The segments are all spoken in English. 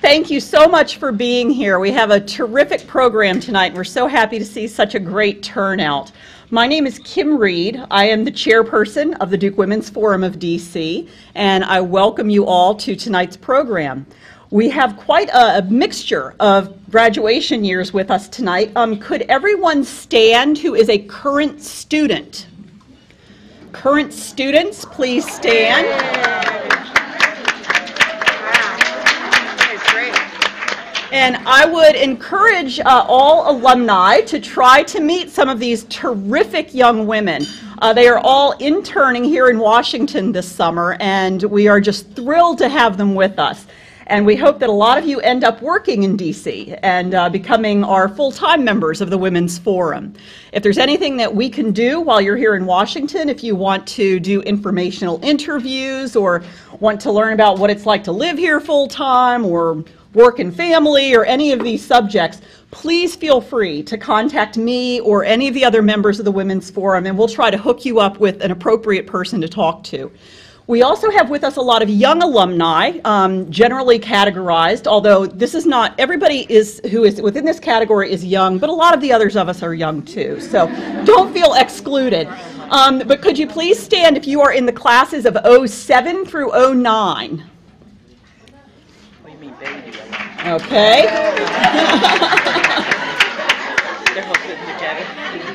Thank you so much for being here. We have a terrific program tonight, and we're so happy to see such a great turnout. My name is Kim Reed. I am the chairperson of the Duke Women's Forum of DC, and I welcome you all to tonight's program. We have quite a mixture of graduation years with us tonight. Could everyone stand who is a current student? Current students, please stand. And I would encourage all alumni to try to meet some of these terrific young women. They are all interning here in Washington this summer, and we are just thrilled to have them with us. And we hope that a lot of you end up working in DC and becoming our full-time members of the Women's Forum. If there's anything that we can do while you're here in Washington, if you want to do informational interviews or want to learn about what it's like to live here full-time or work and family or any of these subjects, please feel free to contact me or any of the other members of the Women's Forum, and we'll try to hook you up with an appropriate person to talk to. We also have with us a lot of young alumni, generally categorized, although this is not, everybody who is within this category is young, but a lot of the others of us are young too, so don't feel excluded. But could you please stand if you are in the classes of 07 through 09? Okay.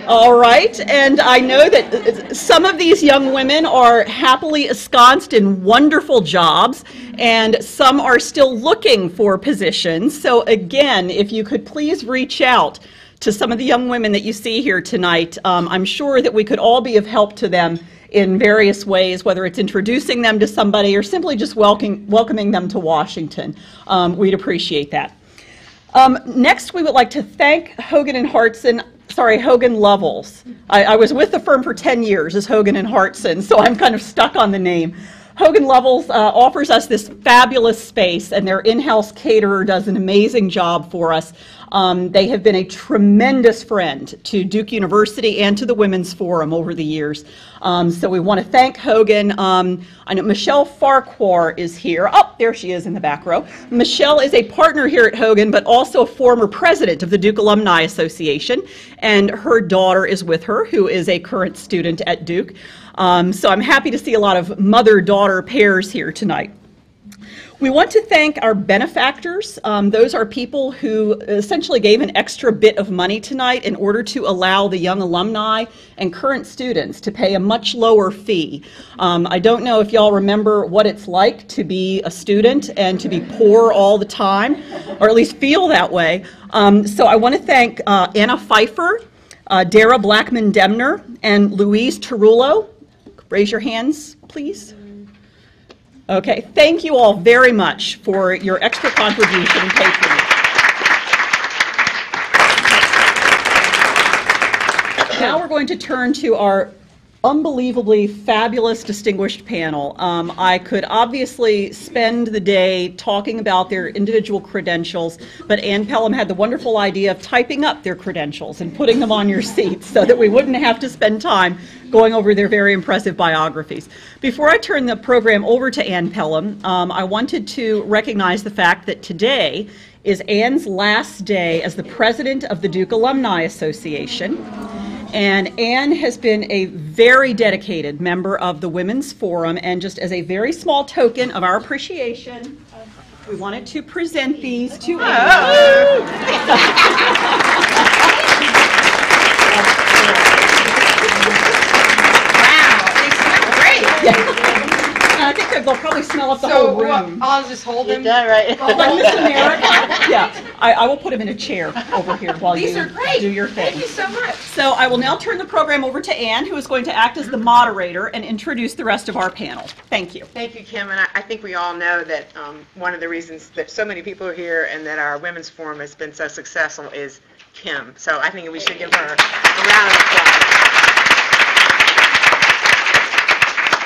All right, and I know that some of these young women are happily ensconced in wonderful jobs, and some are still looking for positions. So again, if you could please reach out to some of the young women that you see here tonight, I'm sure that we could all be of help to them in various ways, whether it's introducing them to somebody or simply just welcoming them to Washington. We'd appreciate that. Next, we would like to thank Hogan Lovells. I was with the firm for 10 years as Hogan and Hartson, so I'm kind of stuck on the name. Hogan Lovells offers us this fabulous space, and their in-house caterer does an amazing job for us. They have been a tremendous friend to Duke University and to the Women's Forum over the years. So we want to thank Hogan. I know Michelle Farquhar is here. Oh, there she is in the back row. Michelle is a partner here at Hogan, but also a former president of the Duke Alumni Association, and her daughter is with her, who is a current student at Duke. So I'm happy to see a lot of mother-daughter pairs here tonight. We want to thank our benefactors. Those are people who essentially gave an extra bit of money tonight in order to allow the young alumni and current students to pay a much lower fee. I don't know if y'all remember what it's like to be a student and to be poor all the time, or at least feel that way. So I want to thank Anna Pfeiffer, Dara Blackman-Demner, and Louise Tarullo. Raise your hands, please. Okay, thank you all very much for your extra contribution and patronage. Now we're going to turn to our unbelievably fabulous distinguished panel. I could obviously spend the day talking about their individual credentials, but Ann Pelham had the wonderful idea of typing up their credentials and putting them on your seats so that we wouldn't have to spend time going over their very impressive biographies. Before I turn the program over to Ann Pelham, I wanted to recognize the fact that today is Ann's last day as the president of the Duke Alumni Association. And Ann has been a very dedicated member of the Women's Forum, and just as a very small token of our appreciation, we wanted to present these to Ann. Wow, they smell great. Yeah. I think they'll probably smell up the whole room. I'll just hold them. Yeah, right. Like Miss America? Yeah, I will put him in a chair over here while These you are great. do your thing. Thank you so much. So I will now turn the program over to Ann, who is going to act as the moderator and introduce the rest of our panel. Thank you. Thank you, Kim. And I think we all know that one of the reasons that so many people are here and that our Women's Forum has been so successful is Kim. So I think we should give her a round of applause.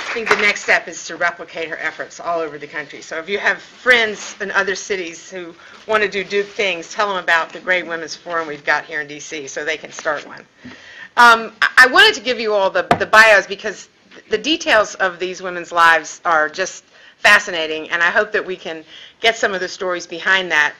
I think the next step is to replicate her efforts all over the country. So if you have friends in other cities who want to do Duke things, tell them about the great Women's Forum we've got here in D.C. so they can start one. I wanted to give you all the bios because the details of these women's lives are just fascinating, and I hope that we can get some of the stories behind that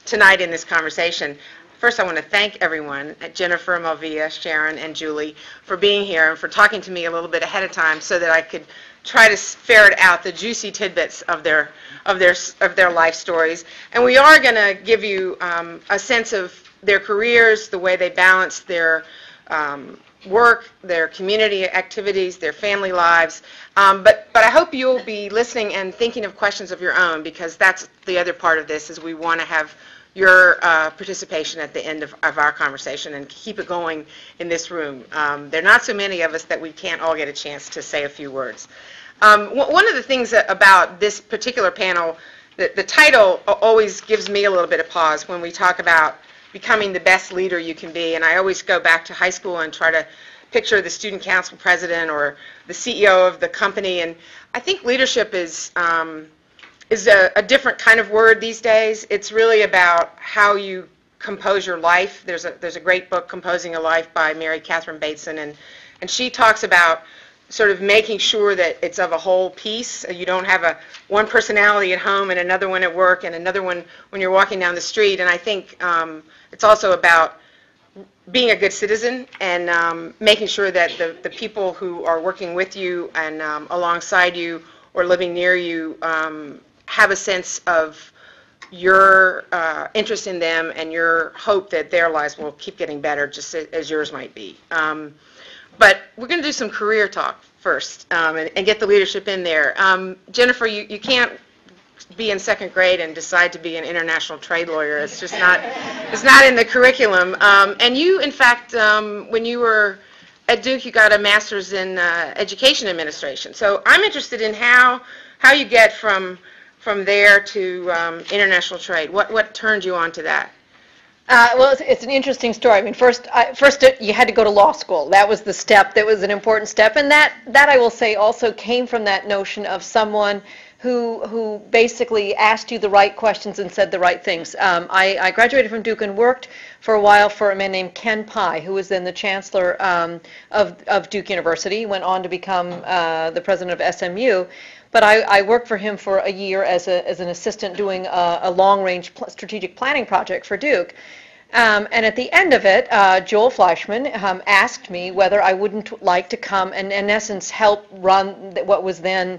tonight in this conversation. First, I want to thank everyone, Jennifer, Malvia, Sharon, and Julie, for being here and for talking to me a little bit ahead of time so that I could try to ferret out the juicy tidbits of their life stories. And we are going to give you a sense of their careers, the way they balance their work, their community activities, their family lives. But I hope you'll be listening and thinking of questions of your own, because that's the other part of this, is we want to have your participation at the end of our conversation and keep it going in this room. There are not so many of us that we can't all get a chance to say a few words. One of the things about this particular panel, the title always gives me a little bit of pause when we talk about becoming the best leader you can be, and I always go back to high school and try to picture the student council president or the CEO of the company, and I think leadership is a different kind of word these days. It's really about how you compose your life. There's a great book, Composing a Life, by Mary Catherine Bateson, and she talks about sort of making sure that it's of a whole piece. You don't have one personality at home and another one at work and another one when you're walking down the street. And I think it's also about being a good citizen and making sure that the people who are working with you and alongside you or living near you have a sense of your interest in them and your hope that their lives will keep getting better, just as yours might be. But we're going to do some career talk first and get the leadership in there. Jennifer, you can't be in second grade and decide to be an international trade lawyer. It's just not, it's not in the curriculum. And you, in fact, when you were at Duke, you got a master's in education administration. So I'm interested in how you get from there to international trade. What turned you on to that? Well, it's an interesting story. I mean, first you had to go to law school. That was the step. That was an important step, and that I will say also came from that notion of someone who basically asked you the right questions and said the right things. I graduated from Duke and worked for a while for a man named Ken Pye, who was then the chancellor of Duke University. He went on to become the president of SMU. But I worked for him for a year as an assistant doing a long-range strategic planning project for Duke. And at the end of it, Joel Fleischman asked me whether I wouldn't like to come and, in essence, help run what was then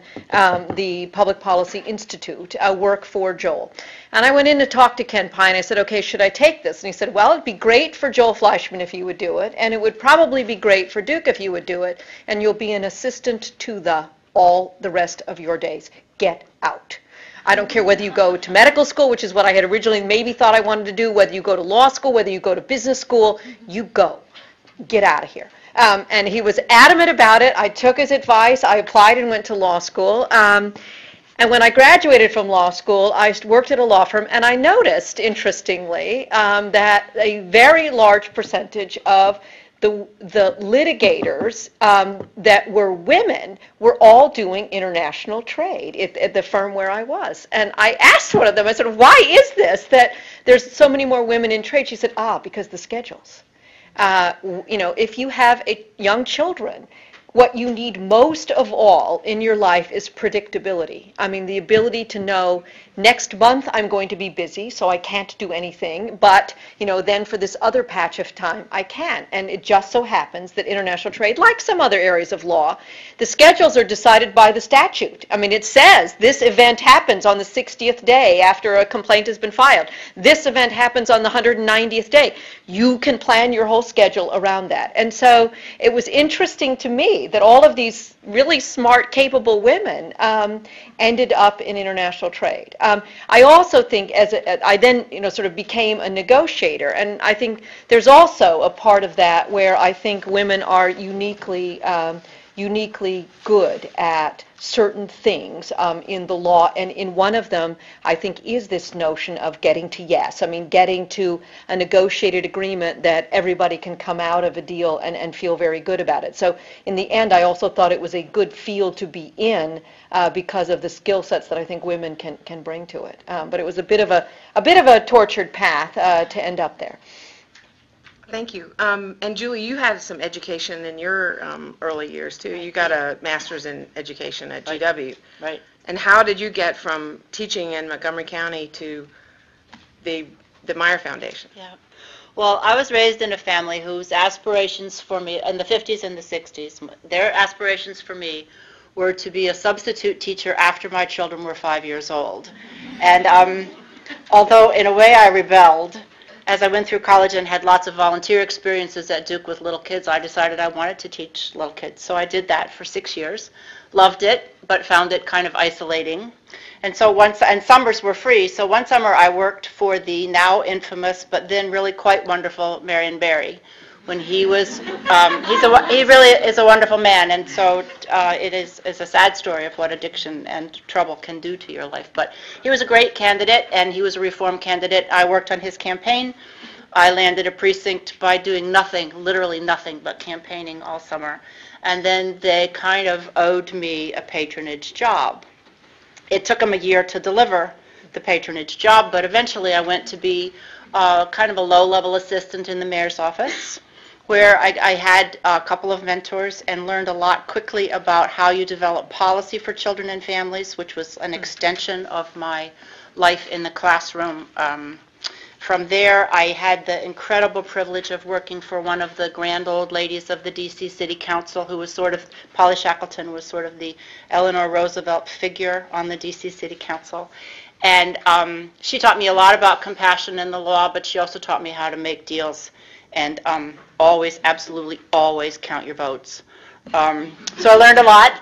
the Public Policy Institute, work for Joel. And I went in to talk to Ken Pye, and I said, okay, should I take this? And he said, well, it'd be great for Joel Fleischman if you would do it, and it would probably be great for Duke if you would do it, and you'll be an assistant to all the rest of your days. Get out. I don't care whether you go to medical school, which is what I had originally maybe thought I wanted to do, whether you go to law school, whether you go to business school, you go. Get out of here. And he was adamant about it. I took his advice. I applied and went to law school. And when I graduated from law school, I worked at a law firm, and I noticed, interestingly, that a very large percentage of the litigators that were women were all doing international trade at the firm where I was. And I asked one of them, I said, why is this that there's so many more women in trade? She said, because the schedules. If you have young children, what you need most of all in your life is predictability. I mean, the ability to know next month I'm going to be busy, so I can't do anything, but, then for this other patch of time, I can. And it just so happens that international trade, like some other areas of law, the schedules are decided by the statute. I mean, it says this event happens on the 60th day after a complaint has been filed. This event happens on the 190th day. You can plan your whole schedule around that. And so it was interesting to me that all of these really smart, capable women ended up in international trade. I also think I then sort of became a negotiator, and I think there's also a part of that where I think women are uniquely good at certain things in the law, and in one of them I think is this notion of getting to yes. I mean, getting to a negotiated agreement that everybody can come out of a deal and feel very good about it. So in the end, I also thought it was a good field to be in because of the skill sets that I think women can bring to it. But it was a bit of a tortured path to end up there. Thank you. And Julie, you had some education in your early years too. You got a master's in education at GW. Right. And how did you get from teaching in Montgomery County to the Meyer Foundation? Yeah. Well, I was raised in a family whose aspirations for me, in the 50s and the 60s, their aspirations for me were to be a substitute teacher after my children were 5 years old. And although in a way I rebelled, as I went through college and had lots of volunteer experiences at Duke with little kids, I decided I wanted to teach little kids. So I did that for 6 years. Loved it, but found it kind of isolating. And so and summers were free, so one summer I worked for the now infamous, but then really quite wonderful Marion Barry, when he was, he really is a wonderful man, and so it is a sad story of what addiction and trouble can do to your life. But he was a great candidate, and he was a reform candidate. I worked on his campaign. I landed a precinct by doing nothing, literally nothing, but campaigning all summer. And then they kind of owed me a patronage job. It took them a year to deliver the patronage job, but eventually I went to be kind of a low-level assistant in the mayor's office, where I had a couple of mentors and learned a lot quickly about how you develop policy for children and families, which was an extension of my life in the classroom. From there, I had the incredible privilege of working for one of the grand old ladies of the D.C. City Council, who was sort of, Polly Shackleton was sort of the Eleanor Roosevelt figure on the D.C. City Council. And she taught me a lot about compassion and the law, but she also taught me how to make deals and always, absolutely always count your votes. So I learned a lot.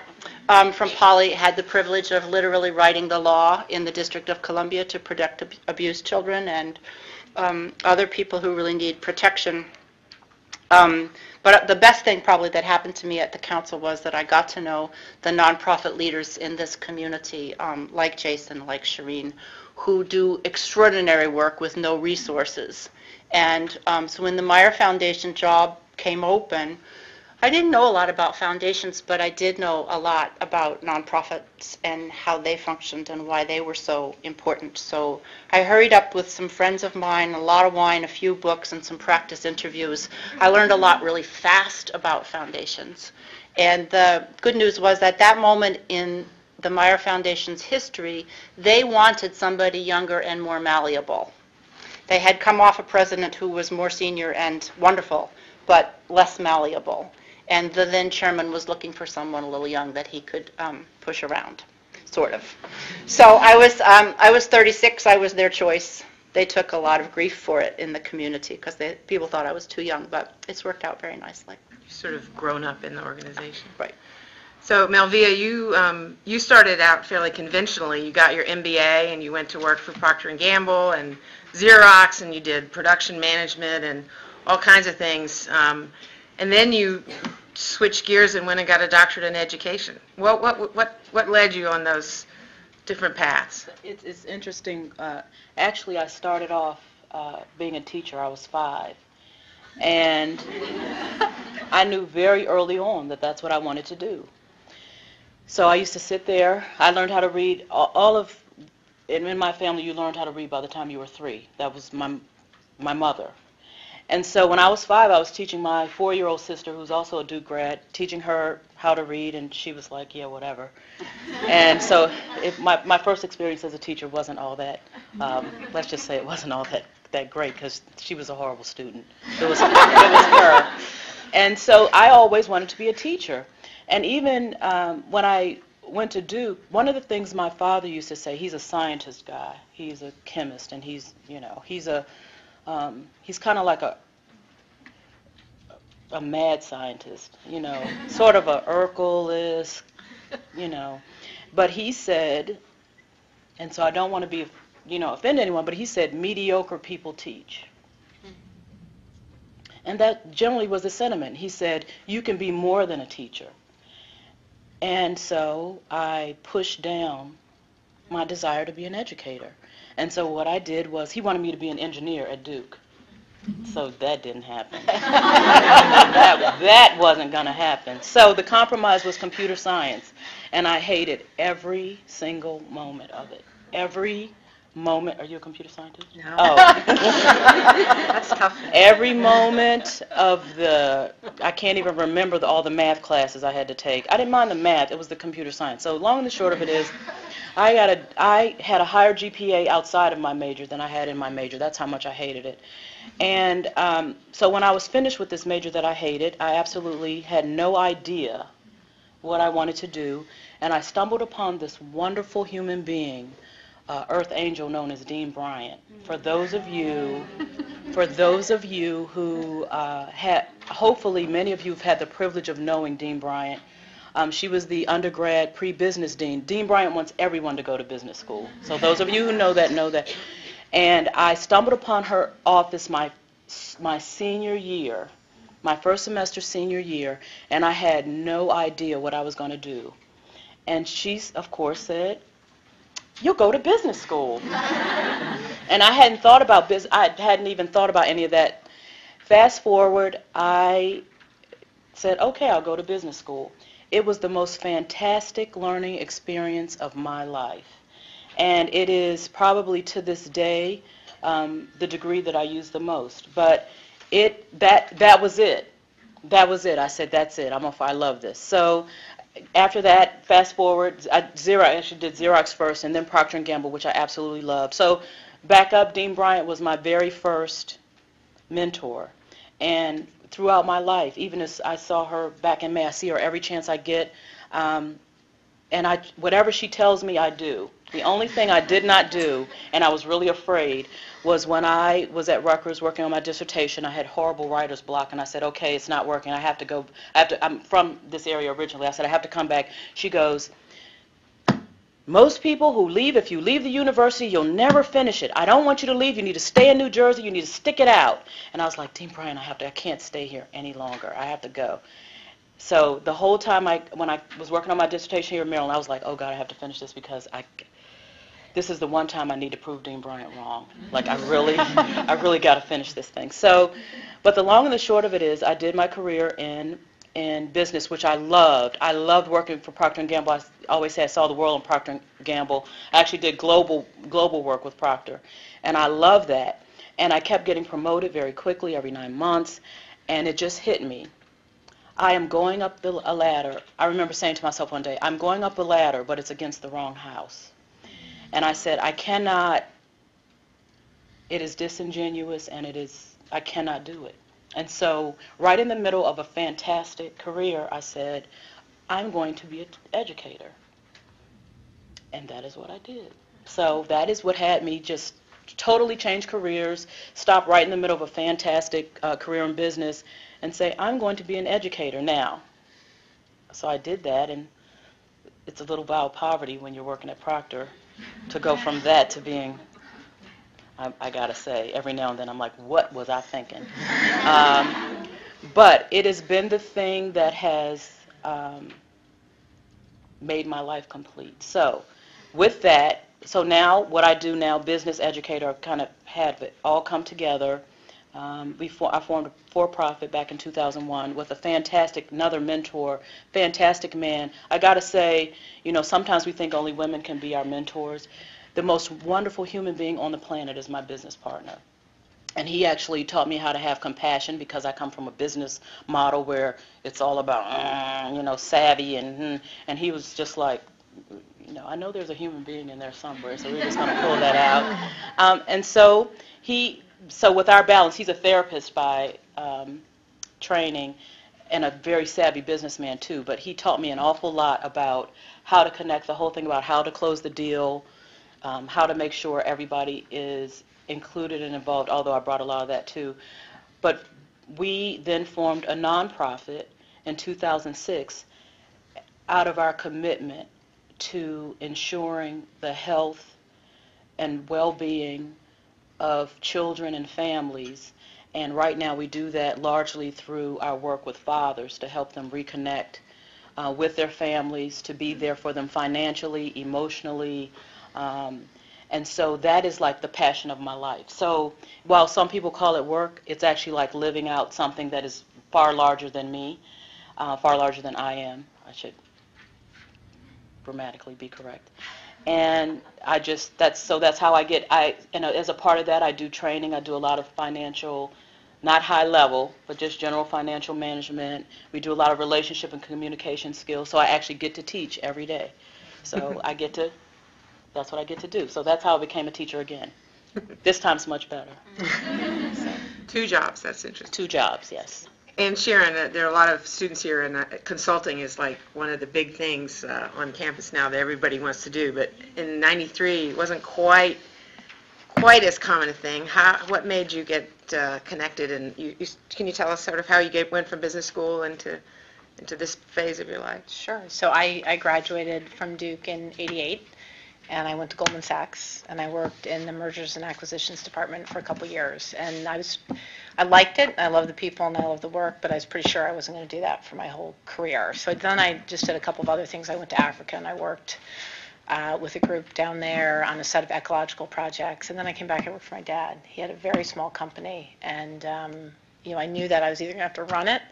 From Polly, had the privilege of literally writing the law in the District of Columbia to protect abused children and other people who really need protection. But the best thing probably that happened to me at the council was that I got to know the nonprofit leaders in this community, like Jason, like Shireen, who do extraordinary work with no resources. And so when the Meyer Foundation job came open, I didn't know a lot about foundations, but I did know a lot about nonprofits and how they functioned and why they were so important. So I hurried up with some friends of mine, a lot of wine, a few books, and some practice interviews. I learned a lot really fast about foundations. And the good news was at that moment in the Meyer Foundation's history, they wanted somebody younger and more malleable. They had come off a president who was more senior and wonderful, but less malleable. And the then chairman was looking for someone a little young that he could push around, sort of. So I was 36. I was their choice. They took a lot of grief for it in the community because people thought I was too young, but it's worked out very nicely. You've sort of grown up in the organization. Right. So Melvia, you started out fairly conventionally. You got your MBA and you went to work for Procter & Gamble and Xerox, and you did production management and all kinds of things. And then you switched gears and went and got a doctorate in education. What led you on those different paths? It's interesting. Actually, I started off being a teacher. I was 5. And I knew very early on that that's what I wanted to do. So I used to sit there. I learned how to read. In my family, you learned how to read by the time you were 3. That was my mother. And so when I was 5, I was teaching my 4-year-old sister, who's also a Duke grad, teaching her how to read, and she was like, yeah, whatever. And so my first experience as a teacher wasn't all that, let's just say it wasn't all that great, because she was a horrible student. It was her. And so I always wanted to be a teacher. And even when I went to Duke, one of the things my father used to say, he's a scientist guy, he's a chemist, and he's kind of like a mad scientist, sort of a Urkel-esque, But he said, and so I don't want to be, offend anyone, but he said, mediocre people teach. And that generally was the sentiment. He said, you can be more than a teacher. And so I pushed down my desire to be an educator. And so what I did was, he wanted me to be an engineer at Duke. So that didn't happen. that wasn't going to happen. So the compromise was computer science. And I hated every single moment of it. Every moment. Are you a computer scientist? No. Oh. That's tough. Every moment of I can't even remember all the math classes I had to take. I didn't mind the math. It was the computer science. So long and the short of it is, I had a higher GPA outside of my major than I had in my major. That's how much I hated it. And so when I was finished with this major that I hated, I absolutely had no idea what I wanted to do. And I stumbled upon this wonderful human being, Earth Angel known as Dean Bryant. For those of you who hopefully many of you have had the privilege of knowing Dean Bryant. She was the undergrad pre-business dean. Dean Bryant wants everyone to go to business school. So those of you who know that, know that. And I stumbled upon her office my senior year, my first semester senior year, and I had no idea what I was going to do. And she, of course, said, "You'll go to business school." And I hadn't thought about business. I hadn't even thought about any of that. Fast forward, I said, "Okay, I'll go to business school." It was the most fantastic learning experience of my life. And it is probably to this day the degree that I use the most. But that was it. That was it. I said, that's it. I love this. So after that, fast forward, I actually did Xerox first and then Procter & Gamble, which I absolutely loved. So back up, Dean Bryant was my very first mentor. And throughout my life, even as I saw her back in May, I see her every chance I get. And whatever she tells me, I do. The only thing I did not do, and I was really afraid, was when I was at Rutgers working on my dissertation. I had horrible writer's block, and I said, okay, it's not working. I have to go. I'm from this area originally. I said, I have to come back. She goes, most people who leave, if you leave the university, you'll never finish it. I don't want you to leave. You need to stay in New Jersey. You need to stick it out. And I was like, Dean Bryant, I can't stay here any longer. I have to go. So the whole time when I was working on my dissertation here in Maryland, I was like, oh, God, I have to finish this because this is the one time I need to prove Dean Bryant wrong. Like, I really got to finish this thing. So, but the long and the short of it is I did my career in business, which I loved. I loved working for Procter & Gamble. I always say I saw the world in Procter & Gamble. I actually did global work with Procter, and I loved that. And I kept getting promoted very quickly every 9 months, and it just hit me. I am going up a ladder. I remember saying to myself one day, I'm going up a ladder, but it's against the wrong house. And I said, I cannot, it is disingenuous, and I cannot do it. And so right in the middle of a fantastic career, I said, I'm going to be an educator. And that is what I did. So that is what had me just totally change careers, stop right in the middle of a fantastic career in business, and say, I'm going to be an educator now. So I did that, and it's a little vow of poverty when you're working at Procter to go from that to being, I got to say, every now and then I'm like, what was I thinking? But it has been the thing that has made my life complete. So with that, so now what I do now, business educator, I've kind of had it all come together. I formed a for-profit back in 2001 with another mentor, fantastic man. I got to say, sometimes we think only women can be our mentors. The most wonderful human being on the planet is my business partner. And he actually taught me how to have compassion because I come from a business model where it's all about, savvy. And he was just like, I know there's a human being in there somewhere, so we're just going to pull that out. And so with our balance, he's a therapist by training and a very savvy businessman too, but he taught me an awful lot about how to connect, the whole thing about how to close the deal, how to make sure everybody is included and involved, although I brought a lot of that too. But we then formed a nonprofit in 2006 out of our commitment to ensuring the health and well-being of children and families. And right now we do that largely through our work with fathers to help them reconnect with their families, to be there for them financially, emotionally. And so that is like the passion of my life. So while some people call it work, it's actually like living out something that is far larger than me, far larger than I am. I should grammatically be correct. And that's how I get, as a part of that, I do training. I do a lot of financial, not high level, but just general financial management. We do a lot of relationship and communication skills. So I actually get to teach every day. So I get to that's what I get to do. So that's how I became a teacher again. This time's much better. 2 jobs, that's interesting. 2 jobs, yes. And Sharon, there are a lot of students here, and consulting is like one of the big things on campus now that everybody wants to do. But in '93, it wasn't quite as common a thing. What made you get connected? And can you tell us sort of how you went from business school into this phase of your life? Sure. So I graduated from Duke in '88, and I went to Goldman Sachs, and I worked in the mergers and acquisitions department for a couple years. And I liked it. I love the people and I love the work, but I was pretty sure I wasn't going to do that for my whole career. So then I just did a couple of other things. I went to Africa and I worked with a group down there on a set of ecological projects. And then I came back and worked for my dad. He had a very small company, and I knew that I was either going to have to run it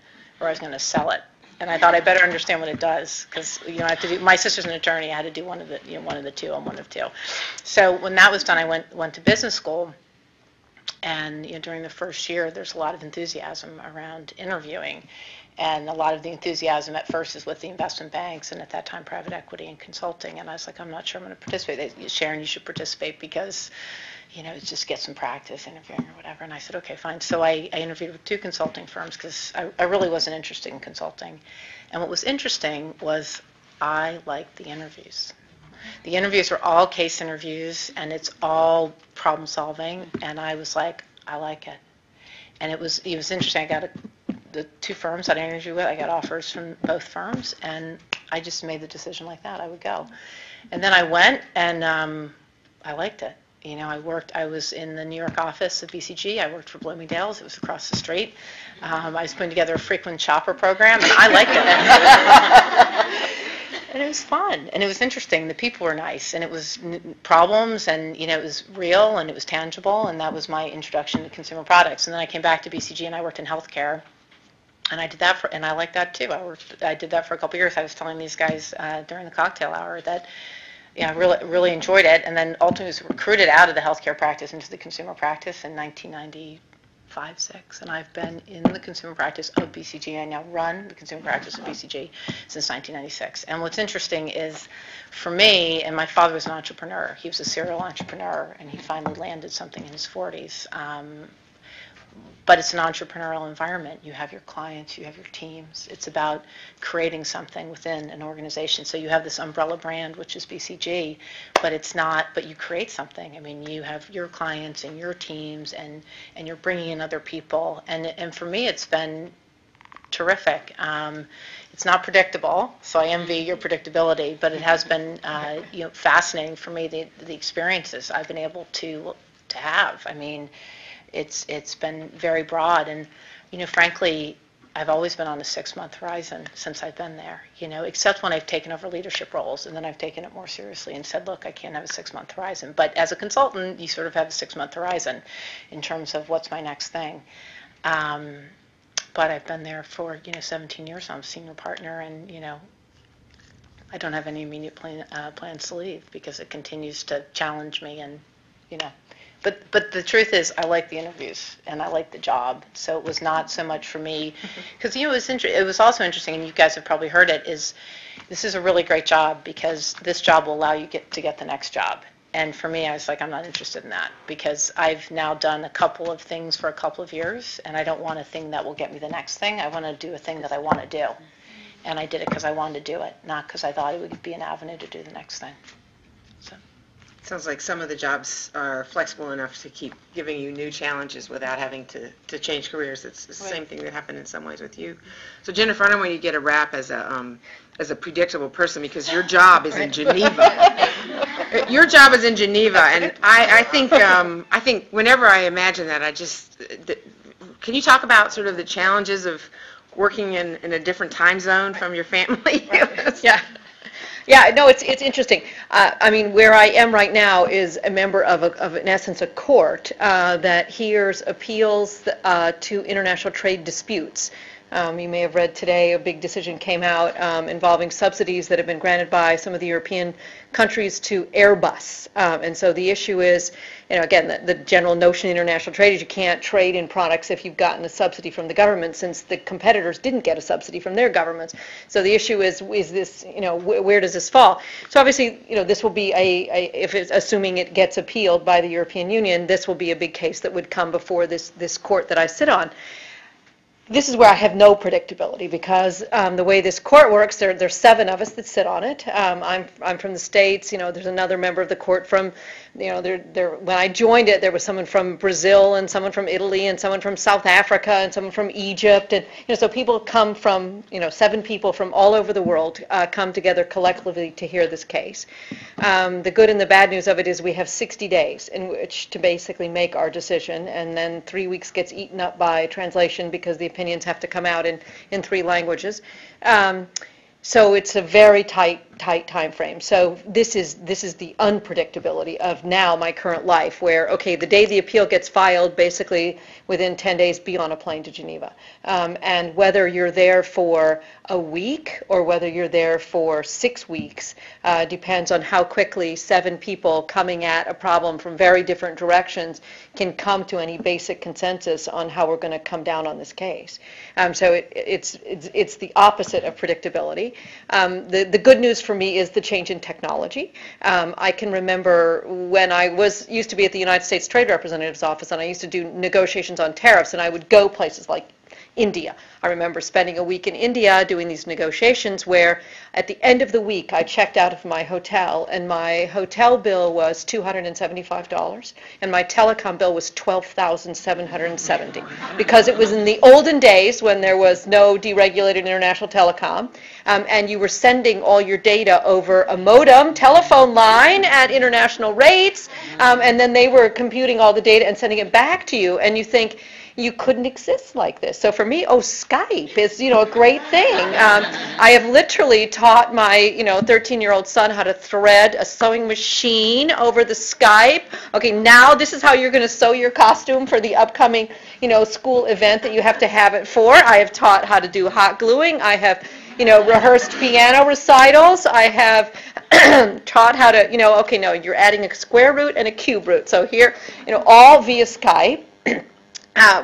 or I was going to sell it. And I thought I better understand what it does, because I have to do. My sister's an attorney. I had to do one of the two. I'm one of 2. So when that was done, I went to business school. And during the first year, there's a lot of enthusiasm around interviewing, and a lot of the enthusiasm at first is with the investment banks, and at that time, private equity and consulting. And I was like, I'm not sure I'm going to participate. Sharon, you should participate because, just get some practice interviewing or whatever. And I said, okay, fine. So I interviewed with 2 consulting firms because I really wasn't interested in consulting. And what was interesting was I liked the interviews. The interviews were all case interviews, and it's all problem solving, and I was like, I like it. And it was interesting. I got the 2 firms that I interviewed with, I got offers from both firms, and I just made the decision like that, I would go. And then I went, and I liked it. I was in the New York office of BCG. I worked for Bloomingdale's. It was across the street. I was putting together a frequent shopper program, and I liked it. And it was fun, and it was interesting. The people were nice, and it was problems, and it was real, and it was tangible, and that was my introduction to consumer products. And then I came back to BCG, and I worked in healthcare, and I did that and I liked that too. I did that for a couple of years. I was telling these guys during the cocktail hour that I really enjoyed it, and then ultimately was recruited out of the healthcare practice into the consumer practice in 1995, 6, and I've been in the consumer practice of BCG. I now run the consumer practice of BCG since 1996. And what's interesting is, for me, and my father was an entrepreneur. He was a serial entrepreneur, and he finally landed something in his 40s. But it's an entrepreneurial environment. You have your clients, you have your teams. It's about creating something within an organization. So you have this umbrella brand, which is BCG, but it's not, but you create something. I mean, you have your clients and your teams, and you're bringing in other people. And for me, it's been terrific. It's not predictable, so I envy your predictability, but it has been fascinating for me, the experiences I've been able to have. I mean, it's been very broad, and frankly, I've always been on a 6-month horizon since I've been there, except when I've taken over leadership roles, and then I've taken it more seriously and said, look, I can't have a 6-month horizon. But as a consultant, you sort of have a 6-month horizon in terms of what's my next thing. But I've been there for 17 years. I'm a senior partner, and I don't have any immediate plans to leave because it continues to challenge me, and But the truth is, I like the interviews and I like the job. So it was not so much for me, because it was also interesting, and you guys have probably heard it. This is a really great job because this job will allow you to get the next job. And for me, I was like, I'm not interested in that because I've now done a couple of things for a couple of years, and I don't want a thing that will get me the next thing. I want to do a thing that I want to do, and I did it because I wanted to do it, not because I thought it would be an avenue to do the next thing. So. Sounds like some of the jobs are flexible enough to keep giving you new challenges without having to change careers. It's the same thing that happened in some ways with you. So Jennifer, I don't want you to get a rap as a predictable person because your job is in Geneva. Your job is in Geneva, and I think whenever I imagine that, can you talk about sort of the challenges of working in a different time zone from your family? Yeah. Yeah, no, it's interesting. I mean, where I am right now is a member of in essence, a court that hears appeals to international trade disputes. You may have read today a big decision came out involving subsidies that have been granted by some of the European countries to Airbus. And so the issue is, again, the general notion in international trade is you can't trade in products if you've gotten a subsidy from the government, since the competitors didn't get a subsidy from their governments. So the issue is this, where does this fall? So obviously, this will be assuming it gets appealed by the European Union, this will be a big case that would come before this court that I sit on. This is where I have no predictability, because the way this court works, there's 7 of us that sit on it. I'm from the States. There's another member of the court from, when I joined it, there was someone from Brazil and someone from Italy and someone from South Africa and someone from Egypt, and so people come from, 7 people from all over the world come together collectively to hear this case. The good and the bad news of it is we have 60 days in which to basically make our decision, and then 3 weeks gets eaten up by translation because the opinions have to come out in 3 languages. So it's a very tight time frame. So this is the unpredictability of now my current life, where, okay, the day the appeal gets filed, basically within 10 days, be on a plane to Geneva. And whether you're there for a week or whether you're there for 6 weeks depends on how quickly 7 people coming at a problem from very different directions can come to any basic consensus on how we're going to come down on this case. So it's the opposite of predictability. The good news for me is the change in technology. I can remember when I used to be at the United States Trade Representative's office, and I used to do negotiations on tariffs, and I would go places like India. I remember spending a week in India doing these negotiations where at the end of the week I checked out of my hotel and my hotel bill was $275 and my telecom bill was $12,770, because it was in the olden days when there was no deregulated international telecom, and you were sending all your data over a modem telephone line at international rates, and then they were computing all the data and sending it back to you, and you think, you couldn't exist like this. So for me, Skype is, a great thing. I have literally taught my, 13-year-old son how to thread a sewing machine over the Skype. Okay, now this is how you're going to sew your costume for the upcoming, school event that you have to have it for. I have taught how to do hot gluing. I have, rehearsed piano recitals. I have taught how to, okay, no, you're adding a square root and a cube root. So here, all via Skype.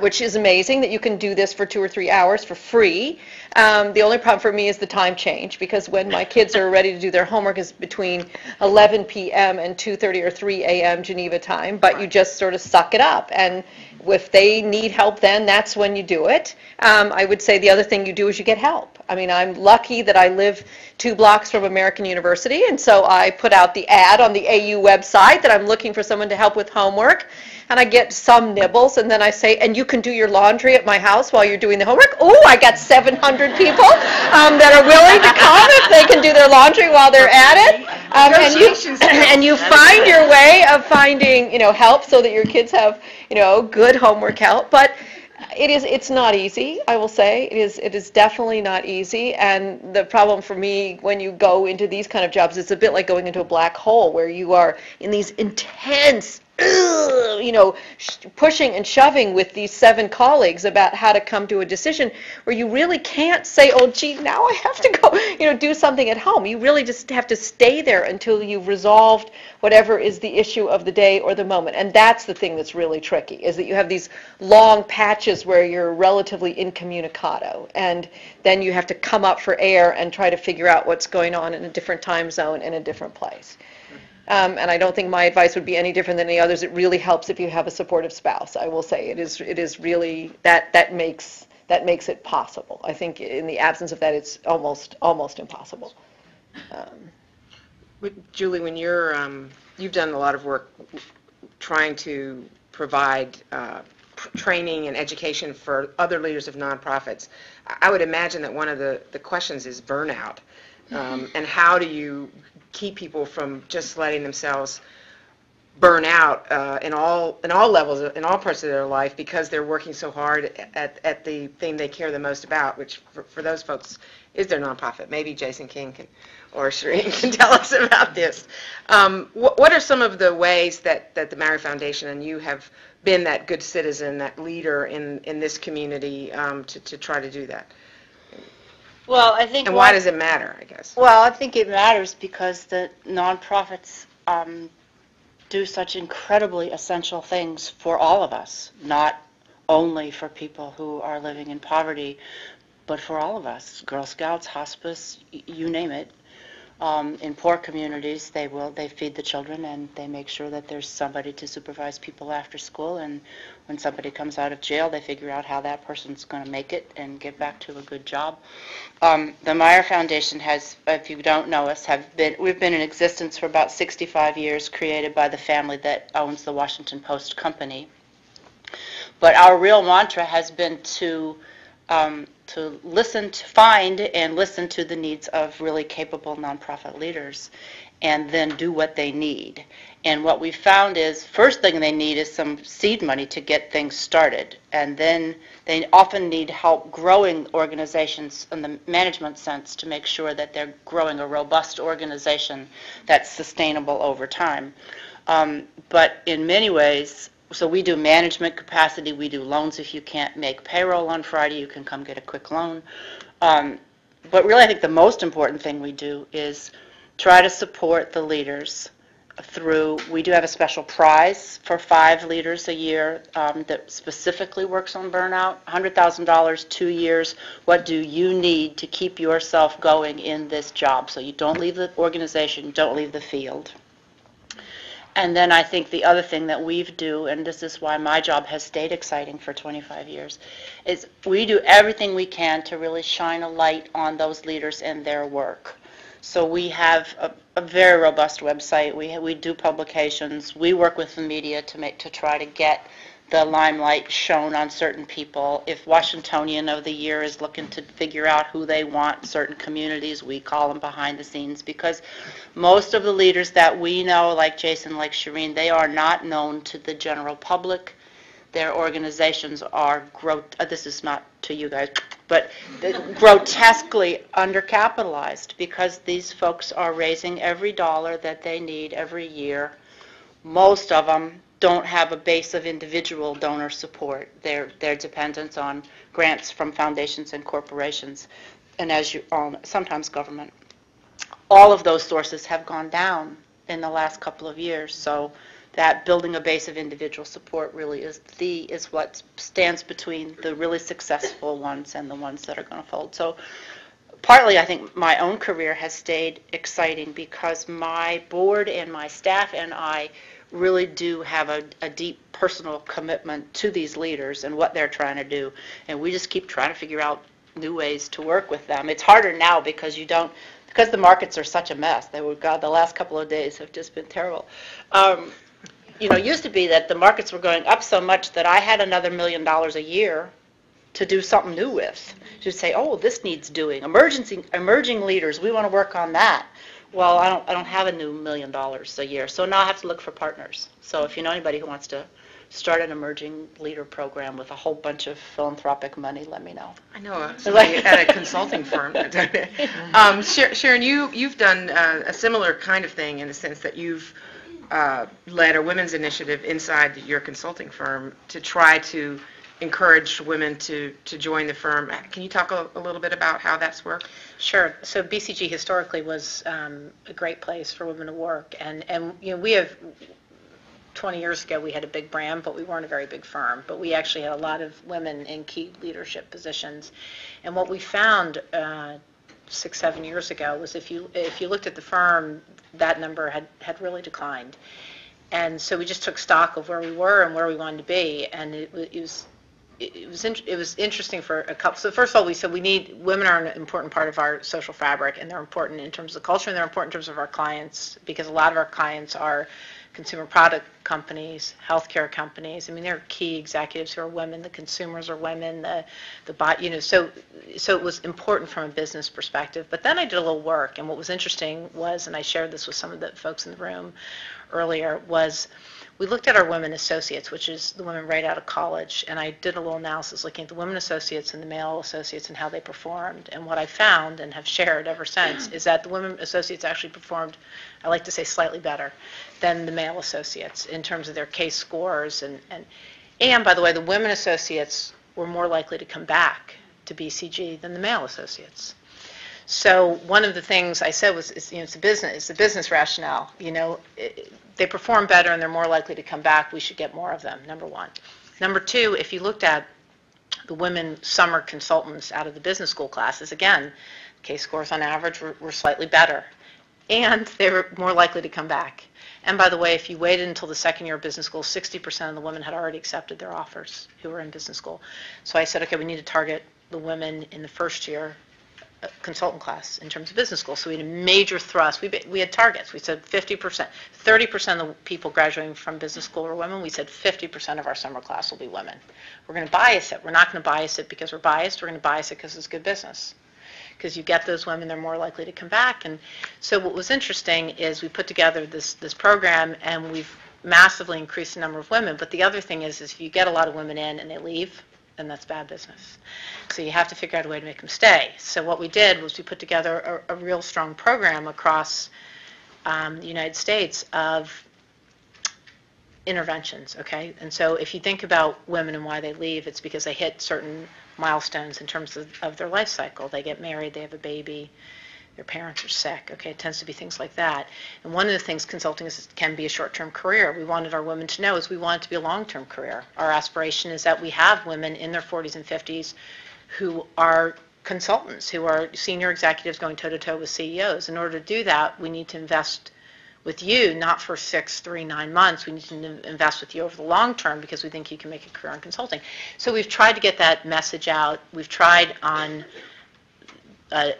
Which is amazing that you can do this for 2 or 3 hours for free. The only problem for me is the time change, because when my kids are ready to do their homework is between 11 p.m. and 2:30 or 3 a.m. Geneva time, but you just sort of suck it up. And if they need help then, that's when you do it. I would say the other thing you do is you get help. I mean, I'm lucky that I live 2 blocks from American University, and so I put out the ad on the AU website that I'm looking for someone to help with homework. And I get some nibbles, and then I say, and you can do your laundry at my house while you're doing the homework. Oh, I got 700 people that are willing to come if they can do their laundry while they're at it. And you find your way of finding, help so that your kids have, good homework help. But it's not easy, I will say. It is definitely not easy. And the problem for me when you go into these kind of jobs, it's a bit like going into a black hole where you are in these intense pushing and shoving with these 7 colleagues about how to come to a decision, where you really can't say, oh, gee, now I have to go, do something at home. You really just have to stay there until you've resolved whatever is the issue of the day or the moment. And that's the thing that's really tricky, is that you have these long patches where you're relatively incommunicado, and then you have to come up for air and try to figure out what's going on in a different time zone in a different place. And I don't think my advice would be any different than any others. It really helps if you have a supportive spouse. I will say it is really that makes it possible. I think in the absence of that, it's almost impossible. Julie, when you've done a lot of work trying to provide training and education for other leaders of nonprofits, I would imagine that one of the questions is burnout. And how do you keep people from just letting themselves burn out in all levels, in all parts of their life, because they're working so hard at the thing they care the most about, which for those folks is their nonprofit. Maybe Jason King or Shireen can tell us about this. What are some of the ways that the Mary Foundation and you have been that good citizen, that leader in this community to try to do that? Well, I think. And why does it matter, I guess? Well, I think it matters because the nonprofits do such incredibly essential things for all of us, not only for people who are living in poverty, but for all of us. Girl Scouts, hospice, you name it. In poor communities, they feed the children and they make sure that there's somebody to supervise people after school, and when somebody comes out of jail, they figure out how that person's going to make it and get back to a good job. The Meyer Foundation has, if you don't know us, we've been in existence for about 65 years, created by the family that owns the Washington Post company. But our real mantra has been to find and listen to the needs of really capable nonprofit leaders, and then do what they need. And what we found is, first thing they need is some seed money to get things started, and then they often need help growing organizations in the management sense to make sure that they're growing a robust organization that's sustainable over time. But in many ways, so we do management capacity, we do loans. If you can't make payroll on Friday, you can come get a quick loan. But really, I think the most important thing we do is try to support the leaders through, we do have a special prize for 5 leaders a year that specifically works on burnout, $100,000, 2 years. What do you need to keep yourself going in this job so you don't leave the organization, don't leave the field? And then I think the other thing that we do, and this is why my job has stayed exciting for 25 years, is we do everything we can to really shine a light on those leaders and their work. So we have a very robust website. We do publications. We work with the media to try to get the limelight shown on certain people. If Washingtonian of the Year is looking to figure out who they want, certain communities, we call them behind the scenes, because most of the leaders that we know, like Jason, like Shireen, they are not known to the general public. Their organizations are, this is not to you guys, but grotesquely undercapitalized, because these folks are raising every dollar that they need every year. Most of them don't have a base of individual donor support. They're dependent on grants from foundations and corporations, and as you all know, sometimes government. All of those sources have gone down in the last couple of years, so that building a base of individual support really is what stands between the really successful ones and the ones that are going to fold. So partly, I think my own career has stayed exciting because my board and my staff and I really do have a deep personal commitment to these leaders and what they're trying to do, and we just keep trying to figure out new ways to work with them. It's harder now because the markets are such a mess. God, the last couple of days have just been terrible. It used to be that the markets were going up so much that I had another $1 million a year to do something new with. To say, oh, this needs doing. Emerging leaders, we want to work on that. Well, I don't have a new $1 million a year, so now I have to look for partners. So if you know anybody who wants to start an emerging leader program with a whole bunch of philanthropic money, let me know. I know somebody at a consulting firm. Sharon, you've done a similar kind of thing in the sense that you've led a women's initiative inside your consulting firm to try to encourage women to join the firm. Can you talk a little bit about how that's worked? Sure. So BCG historically was a great place for women to work, and we have 20 years ago we had a big brand, but we weren't a very big firm. But we actually had a lot of women in key leadership positions, and what we found 6-7 years ago was if you looked at the firm, that number had really declined, and so we just took stock of where we were and where we wanted to be, and it was interesting for a couple. So first of all, we said women are an important part of our social fabric, and they're important in terms of culture, and they're important in terms of our clients, because a lot of our clients are consumer product companies, healthcare companies. I mean, there are key executives who are women. The consumers are women. So it was important from a business perspective. But then I did a little work, and what was interesting was, and I shared this with some of the folks in the room earlier, was we looked at our women associates, which is the women right out of college, and I did a little analysis looking at the women associates and the male associates and how they performed. And what I found, and have shared ever since, is that the women associates actually performed, I like to say, slightly better than the male associates in terms of their case scores. And by the way, the women associates were more likely to come back to BCG than the male associates. So one of the things I said was, it's the business rationale. They perform better and they're more likely to come back. We should get more of them, number one. Number two, if you looked at the women summer consultants out of the business school classes, again, case scores on average were slightly better. And they were more likely to come back. And by the way, if you waited until the second year of business school, 60% of the women had already accepted their offers who were in business school. So I said, okay, we need to target the women in the first year consultant class in terms of business school. So we had a major thrust. We had targets. We said 50%, 30% of the people graduating from business school were women. We said 50% of our summer class will be women. We're going to bias it. We're not going to bias it because we're biased. We're going to bias it because it's good business. Because you get those women, they're more likely to come back. And so what was interesting is we put together this program, and we've massively increased the number of women. But the other thing is if you get a lot of women in and they leave, then that's bad business. So you have to figure out a way to make them stay. So what we did was we put together a real strong program across the United States of interventions, okay? And so if you think about women and why they leave, it's because they hit certain milestones in terms of their life cycle. They get married, they have a baby, their parents are sick, okay? It tends to be things like that. And one of the things consulting can be a short-term career. We wanted our women to know is we want it to be a long-term career. Our aspiration is that we have women in their 40s and 50s who are consultants, who are senior executives going toe-to-toe with CEOs. In order to do that, we need to invest with you, not for 6, 3, 9 months. We need to invest with you over the long term because we think you can make a career in consulting. So we've tried to get that message out. We've tried on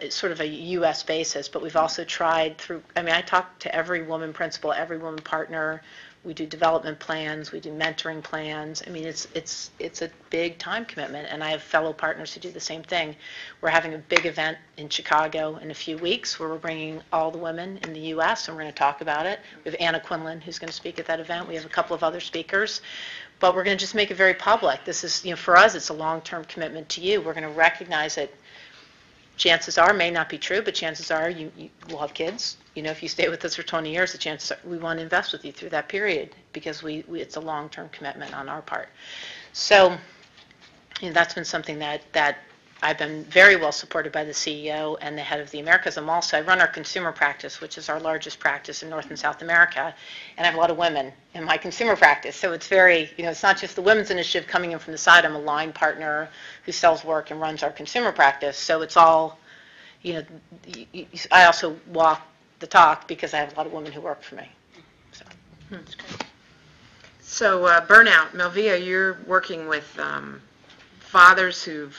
sort of a U.S. basis, but we've also tried through, I talk to every woman principal, every woman partner. We do development plans, we do mentoring plans. It's a big time commitment, and I have fellow partners who do the same thing. We're having a big event in Chicago in a few weeks where we're bringing all the women in the U.S., and we're going to talk about it. We have Anna Quinlan who's going to speak at that event. We have a couple of other speakers, but we're going to just make it very public. This is, for us, it's a long-term commitment to you. We're going to recognize it. Chances are, may not be true, but chances are you will have kids. If you stay with us for 20 years, the chances are we want to invest with you through that period because it's a long-term commitment on our part. So that's been something that I've been very well supported by the CEO and the head of the Americas. I run our consumer practice, which is our largest practice in North and South America, and I have a lot of women in my consumer practice. So it's very, it's not just the women's initiative coming in from the side. I'm a line partner who sells work and runs our consumer practice. So it's all, I also walk the talk because I have a lot of women who work for me. So, that's great. So burnout, Melvia, you're working with fathers who've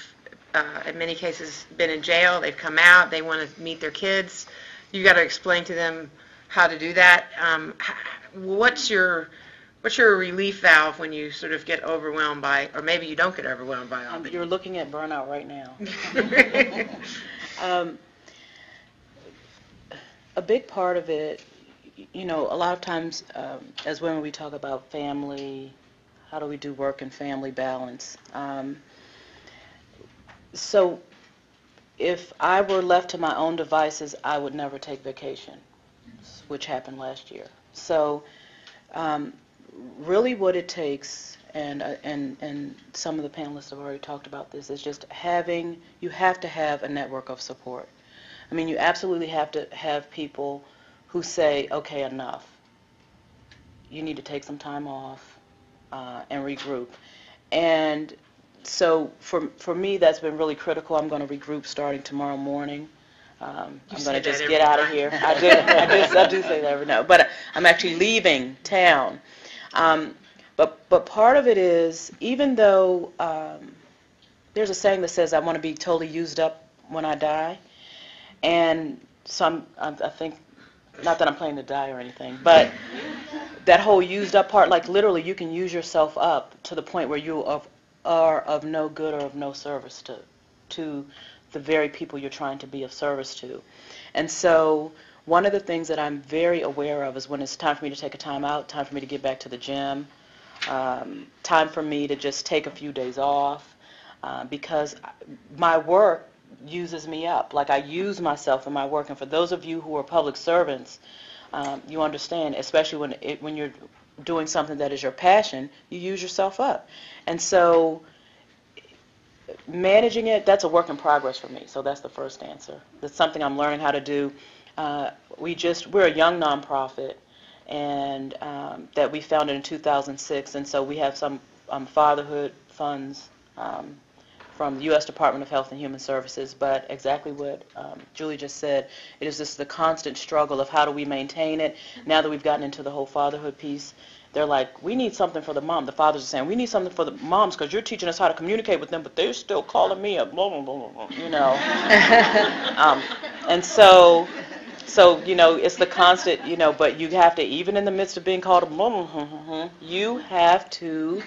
in many cases been in jail. They've come out. They want to meet their kids. You got to explain to them how to do that. What's your relief valve when you sort of get overwhelmed by, or maybe you don't get overwhelmed by all You're looking at burnout right now. A big part of it, a lot of times as women we talk about family, how do we do work and family balance. So if I were left to my own devices, I would never take vacation, which happened last year. So really what it takes, and some of the panelists have already talked about this, is just you have to have a network of support. You absolutely have to have people who say, okay, enough. You need to take some time off and regroup. And so for me, that's been really critical. I'm going to regroup starting tomorrow morning. I'm going to just get out of here. I do say that every now, but I'm actually leaving town. But part of it is, even though there's a saying that says I want to be totally used up when I die, and so I think, not that I'm planning to die or anything, but that whole used up part, like literally you can use yourself up to the point where you are of no good or of no service to the very people you're trying to be of service to. And so one of the things that I'm very aware of is when it's time for me to take a time out, time for me to get back to the gym, time for me to just take a few days off, because my work uses me up. Like, I use myself in my work. And for those of you who are public servants, you understand, especially when you're doing something that is your passion, you use yourself up. And so managing it, that's a work in progress for me. So that's the first answer. That's something I'm learning how to do. We're a young nonprofit, and that we founded in 2006, and so we have some fatherhood funds from the U.S. Department of Health and Human Services. But exactly what Julie just said, it is just the constant struggle of how do we maintain it. Now that we've gotten into the whole fatherhood piece, they're like, we need something for the mom. The fathers are saying, we need something for the moms because you're teaching us how to communicate with them, but they're still calling me a blah, blah, blah, blah, you know. And so, it's the constant, but you have to, even in the midst of being called a blah, blah, blah, blah, you have to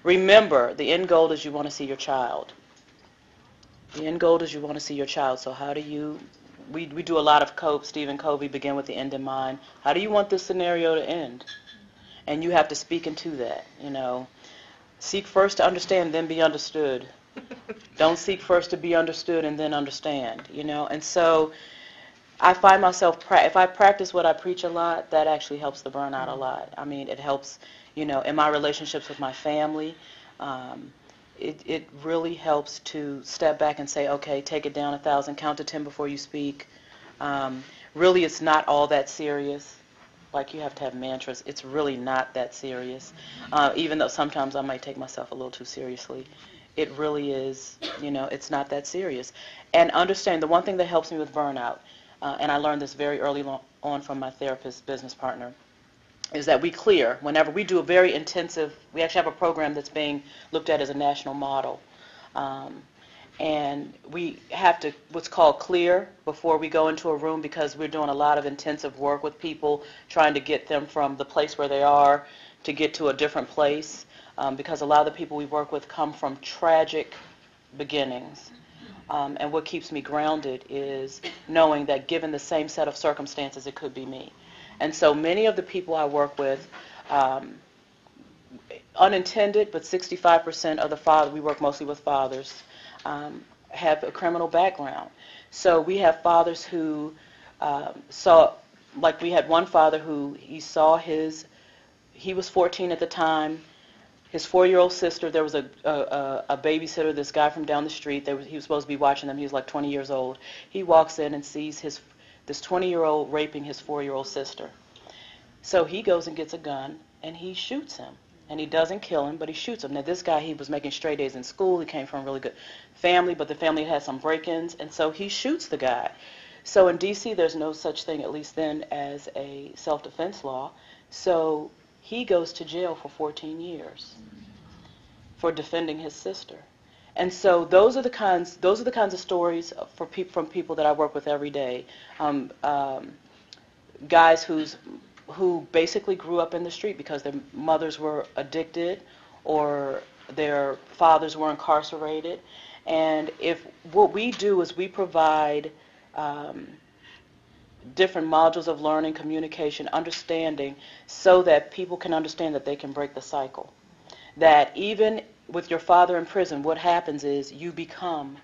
remember the end goal is you want to see your child. The end goal is you want to see your child. So how do you, we do a lot of Stephen Covey, begin with the end in mind. How do you want this scenario to end? And you have to speak into that, Seek first to understand, then be understood. Don't seek first to be understood and then understand, And so I find myself, if I practice what I preach a lot, that actually helps the burnout a lot. I mean, it helps, in my relationships with my family. It really helps to step back and say, okay, take it down 1,000, count to 10 before you speak. Really, it's not all that serious. Like, you have to have mantras. It's really not that serious, even though sometimes I might take myself a little too seriously. It really is, it's not that serious. And understand, the one thing that helps me with burnout, and I learned this very early on from my therapist business partner, is that we clear. Whenever we do a very intensive, we actually have a program that's being looked at as a national model. And we have to, what's called clear, before we go into a room, because we're doing a lot of intensive work with people, trying to get them from the place where they are to get to a different place, because a lot of the people we work with come from tragic beginnings. And what keeps me grounded is knowing that given the same set of circumstances, it could be me. And so many of the people I work with, unintended, but 65% of the fathers, we work mostly with fathers, have a criminal background. So we have fathers who we had one father who he was 14 at the time. His 4-year-old sister, there was a babysitter, this guy from down the street, he was supposed to be watching them, he was like 20 years old. He walks in and sees this 20-year-old raping his 4-year-old sister. So he goes and gets a gun, and he shoots him. And he doesn't kill him, but he shoots him. Now, this guy, he was making straight A's in school. He came from a really good family, but the family had some break-ins, and so he shoots the guy. So in D.C., there's no such thing, at least then, as a self-defense law. So he goes to jail for 14 years for defending his sister. And so those are the kinds of stories from people that I work with every day. Guys who basically grew up in the street because their mothers were addicted or their fathers were incarcerated. And what we do is we provide different modules of learning, communication, understanding, so that people can understand that they can break the cycle. That even with your father in prison, what happens is you become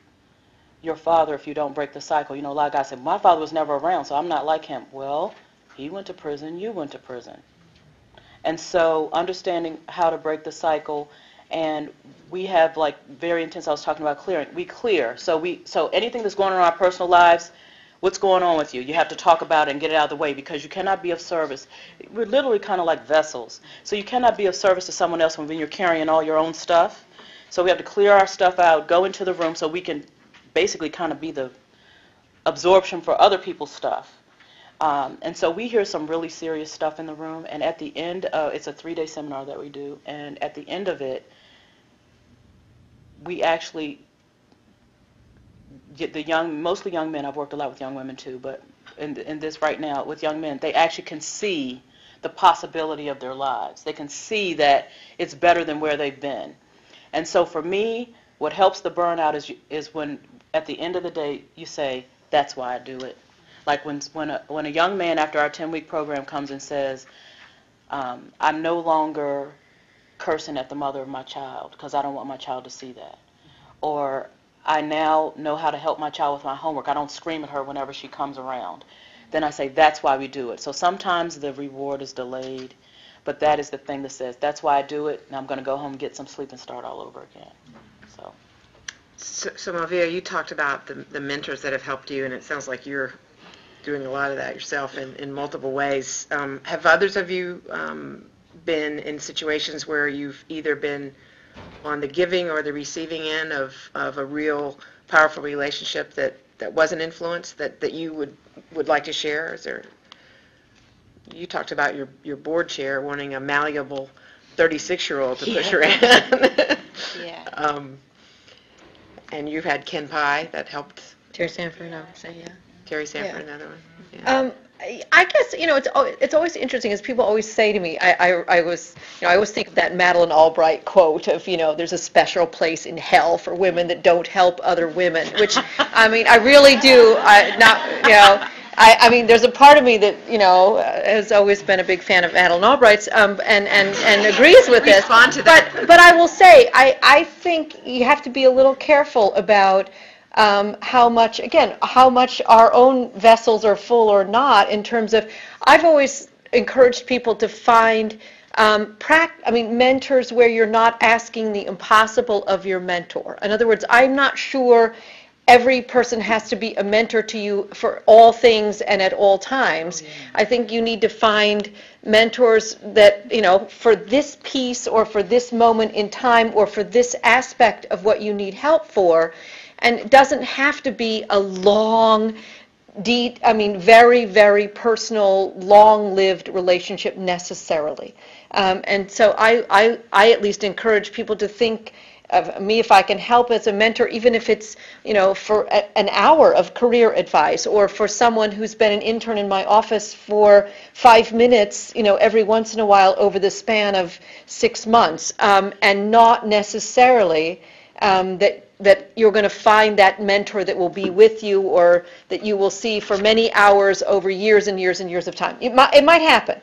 your father if you don't break the cycle. A lot of guys say, my father was never around, so I'm not like him. Well, he went to prison, you went to prison. And so understanding how to break the cycle, and we have very intense, I was talking about clearing. We clear. So anything that's going on in our personal lives, what's going on with you? You have to talk about it and get it out of the way, because you cannot be of service. We're literally kind of like vessels. So you cannot be of service to someone else when you're carrying all your own stuff. So we have to clear our stuff out, go into the room so we can basically kind of be the absorption for other people's stuff. And so we hear some really serious stuff in the room, and at the end, it's a 3-day seminar that we do, and at the end of it, we actually get mostly young men. I've worked a lot with young women too, but in this right now, with young men, they actually can see the possibility of their lives. They can see that it's better than where they've been. And so for me, what helps the burnout is when, at the end of the day, you say, that's why I do it. Like when a young man after our 10-week program comes and says, I'm no longer cursing at the mother of my child because I don't want my child to see that. Or I now know how to help my child with my homework. I don't scream at her whenever she comes around. Then I say, that's why we do it. So sometimes the reward is delayed, but that is the thing that says, that's why I do it, and I'm going to go home, get some sleep, and start all over again. So Malvia, you talked about the mentors that have helped you, and it sounds like you're doing a lot of that yourself in multiple ways. Have others of you been in situations where you've either been on the giving or the receiving end of a real powerful relationship that wasn't influenced, that you would like to share? Is there? You talked about your board chair wanting a malleable 36-year-old to push around. Yeah. And you've had Ken Pye that helped. Terry Sanford, I would say, yeah. Terry Sanford, another one. Yeah. I guess, it's always interesting, as people always say to me, I always think of that Madeleine Albright quote of, there's a special place in hell for women that don't help other women, which, I really do, there's a part of me that, has always been a big fan of Madeleine Albright's, and agrees with this. Respond to that. But I will say, I think you have to be a little careful about how much our own vessels are full or not, in terms of, I've always encouraged people to find mentors where you're not asking the impossible of your mentor. In other words, I'm not sure every person has to be a mentor to you for all things and at all times. I think you need to find mentors that, for this piece or for this moment in time or for this aspect of what you need help for. And it doesn't have to be a long, very, very personal, long-lived relationship necessarily. And so I at least encourage people to think of me, if I can help as a mentor, even if it's, for an hour of career advice, or for someone who's been an intern in my office for 5 minutes, every once in a while over the span of 6 months, and not necessarily that you're going to find that mentor that will be with you, or that you will see for many hours over years and years and years of time. It might happen,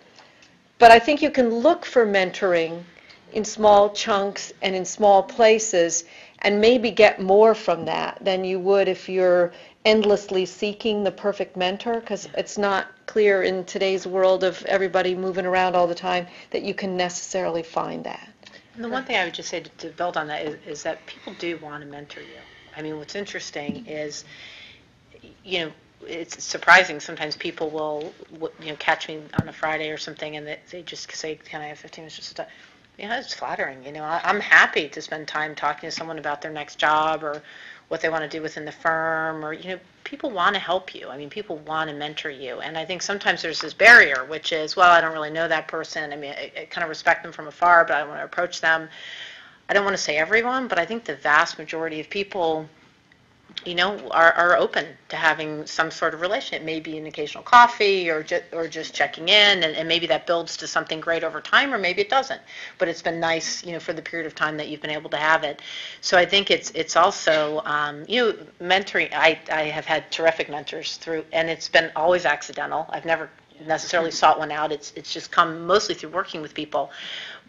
but I think you can look for mentoring in small chunks and in small places, and maybe get more from that than you would if you're endlessly seeking the perfect mentor, because it's not clear in today's world of everybody moving around all the time that you can necessarily find that. And the one thing I would just say to build on that is that people do want to mentor you. What's interesting is, it's surprising. Sometimes people will, catch me on a Friday or something, and they just say, "Can I have 15 minutes just to talk?" It's flattering. I'm happy to spend time talking to someone about their next job or what they want to do within the firm, or, people want to help you. People want to mentor you. And I think sometimes there's this barrier, which is, well, I don't really know that person. I kind of respect them from afar, but I don't want to approach them. I don't want to say everyone, but I think the vast majority of people, are open to having some sort of relationship, maybe an occasional coffee or just checking in, and maybe that builds to something great over time, or maybe it doesn't. But it's been nice, for the period of time that you've been able to have it. So I think it's also, mentoring. I have had terrific mentors through, and it's been always accidental. I've never necessarily sought one out. It's just come mostly through working with people.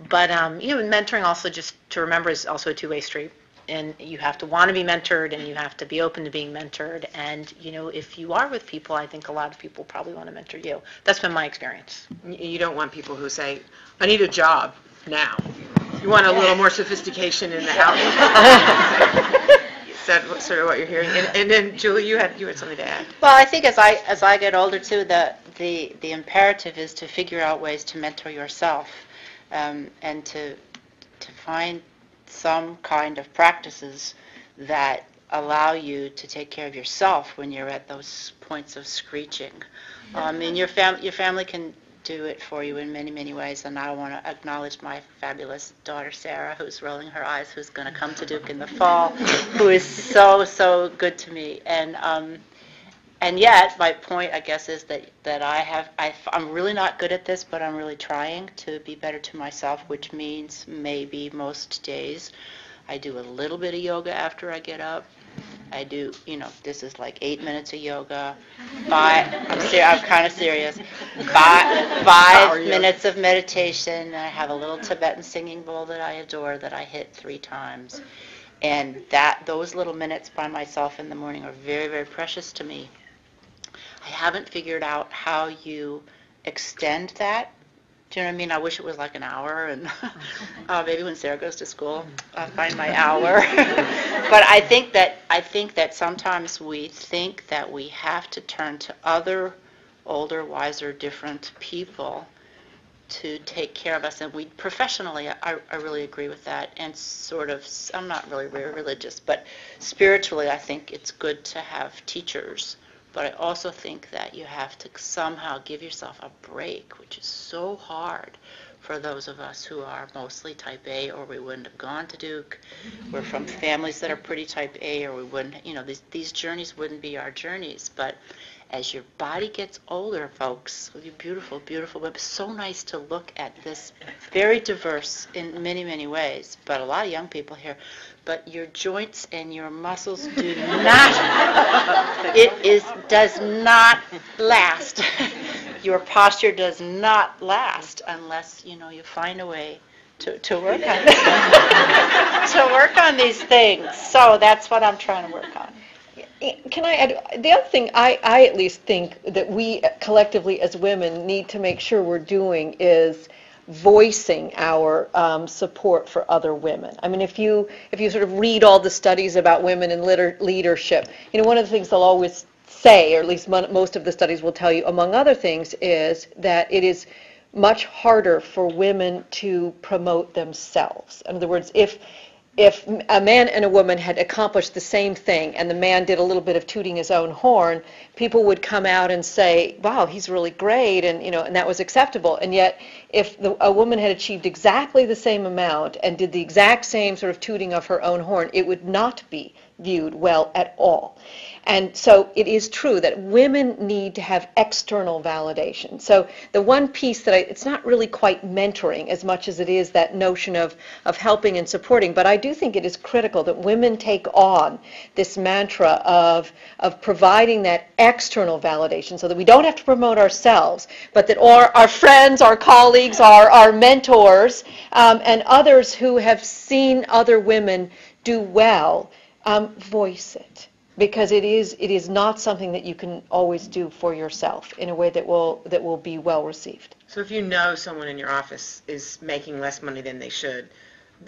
But, mentoring also, just to remember, is also a two-way street. And you have to want to be mentored, and you have to be open to being mentored. And, if you are with people, I think a lot of people probably want to mentor you. That's been my experience. You don't want people who say, "I need a job now." You want a little more sophistication in the house. Is that sort of what you're hearing? And then, Julie, you had something to add. Well, I think as I get older too, the imperative is to figure out ways to mentor yourself, and to find some kind of practices that allow you to take care of yourself when you're at those points of screeching. And your family can do it for you in many, many ways. And I want to acknowledge my fabulous daughter, Sarah, who's rolling her eyes, who's going to come to Duke in the fall, who is so, so good to me. And yet, my point, I guess, is that I'm really not good at this, but I'm really trying to be better to myself, which means maybe most days I do a little bit of yoga after I get up, I do, this is like 8 minutes of yoga, I'm kind of serious, 5 minutes of meditation. I have a little Tibetan singing bowl that I adore that I hit 3 times. And those little minutes by myself in the morning are very, very precious to me. I haven't figured out how you extend that. Do you know what I mean? I wish it was like an hour, and maybe when Sarah goes to school, I'll find my hour. But I think that sometimes we think that we have to turn to other older, wiser, different people to take care of us, and we professionally, I really agree with that, and sort of, I'm not really very religious, but spiritually I think it's good to have teachers, but I also think that you have to somehow give yourself a break, which is so hard for those of us who are mostly type A, or we wouldn't have gone to Duke. We're from families that are pretty type A, or we wouldn't, these journeys wouldn't be our journeys, but as your body gets older, folks, you beautiful, beautiful women, it's so nice to look at this, very diverse in many, many ways, but a lot of young people here, but your joints and your muscles do not, does not last. Your posture does not last unless, you find a way to work on to work on these things. So that's what I'm trying to work on. Can I add, the other thing I at least think that we collectively as women need to make sure we're doing is voicing our support for other women. I mean, if you sort of read all the studies about women in leadership, one of the things they'll always say, or at least most of the studies will tell you, among other things, is that it is much harder for women to promote themselves. In other words, if a man and a woman had accomplished the same thing and the man did a little bit of tooting his own horn, people would come out and say, wow, he's really great, and and that was acceptable. And yet, if a woman had achieved exactly the same amount and did the exact same sort of tooting of her own horn, it would not be viewed well at all. And so it is true that women need to have external validation. So the one piece that it's not really quite mentoring as much as it is that notion of helping and supporting, but I do think it is critical that women take on this mantra of providing that external validation so that we don't have to promote ourselves, but that our friends, our colleagues, our mentors, and others who have seen other women do well, voice it. Because it is not something that you can always do for yourself in a way that will be well received. So if you know someone in your office is making less money than they should,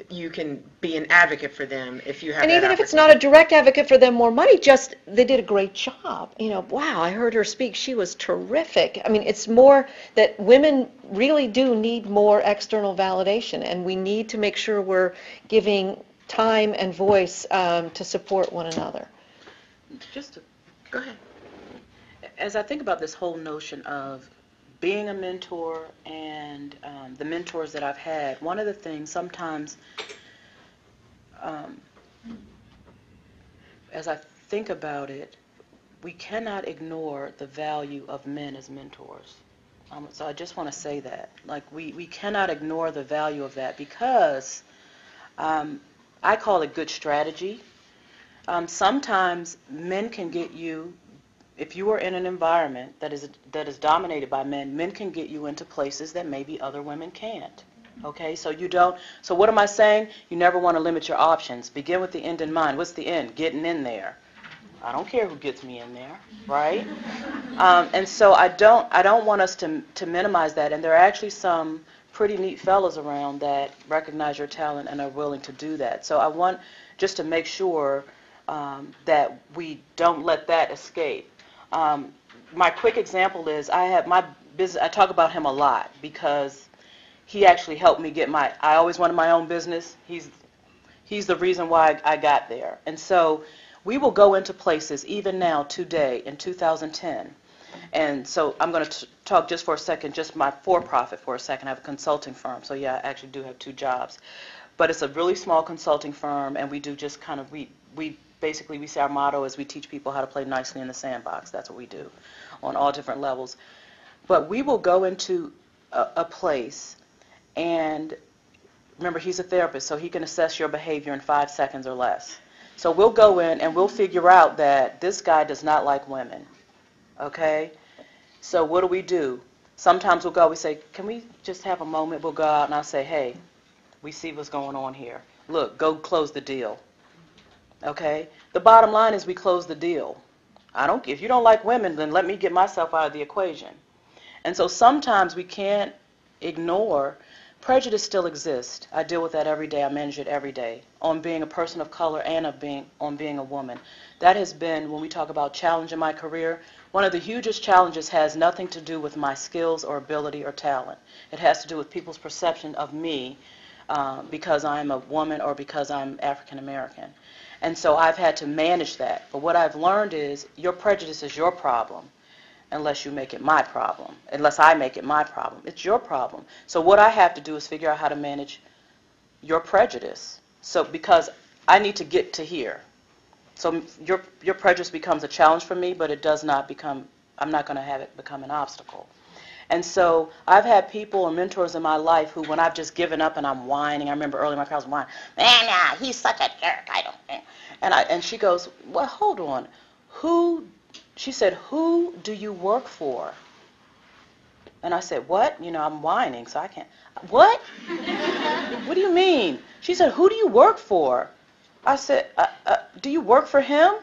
you can be an advocate for them if you have and that even if it's not a direct advocate for them more money, just they did a great job. Wow, I heard her speak. She was terrific. I mean, it's more that women really do need more external validation, and we need to make sure we're giving time and voice to support one another. Go ahead. As I think about this whole notion of being a mentor and the mentors that I've had, one of the things sometimes, as I think about it, we cannot ignore the value of men as mentors. So I just want to say that. Like, we cannot ignore the value of that because I call it good strategy. Sometimes men can get you, if you are in an environment that is dominated by men can get you into places that maybe other women can't. Okay, so what am I saying? You never want to limit your options. Begin with the end in mind. What's the end? Getting in there. I don't care who gets me in there, right? And so I don't want us to minimize that. And there are actually some pretty neat fellows around that recognize your talent and are willing to do that. So I want just to make sure that we don't let that escape. My quick example is I have my business. I talk about him a lot because he actually helped me get I always wanted my own business. He's the reason why I got there. And so we will go into places even now today in 2010. And so I'm going to talk just for a second, just my for-profit for a second. I have a consulting firm. So yeah, I actually do have 2 jobs. But it's a really small consulting firm, and we do just kind of, we say our motto is we teach people how to play nicely in the sandbox. That's what we do on all different levels. But we will go into a place, and remember, he's a therapist, so he can assess your behavior in 5 seconds or less. So we'll go in and we'll figure out that this guy does not like women, okay? So what do? Sometimes we'll go, we say, can we just have a moment? We'll go out and I'll say, hey, we see what's going on here. Look, go close the deal, okay? The bottom line is we close the deal. If you don't like women, then let me get myself out of the equation. And so sometimes we can't ignore prejudice still exists. I deal with that every day. I manage it every day on being a person of color and on being a woman. That has been, when we talk about challenge in my career, one of the hugest challenges has nothing to do with my skills or ability or talent. It has to do with people's perception of me because I'm a woman or because I'm African American. And so I've had to manage that. But what I've learned is your prejudice is your problem. Unless you make it my problem, unless I make it my problem. It's your problem. So what I have to do is figure out how to manage your prejudice. So because I need to get to here. So your prejudice becomes a challenge for me, but it does not become, I'm not going to have it become an obstacle. And so I've had people or mentors in my life who, when I've just given up and I'm whining, I remember early in my career I was whining, man, he's such a jerk, I don't. And she goes, well, hold on, she said, who do you work for? And I said, what? I'm whining, so I can't. What? What do you mean? She said, who do you work for? I said, do you work for him?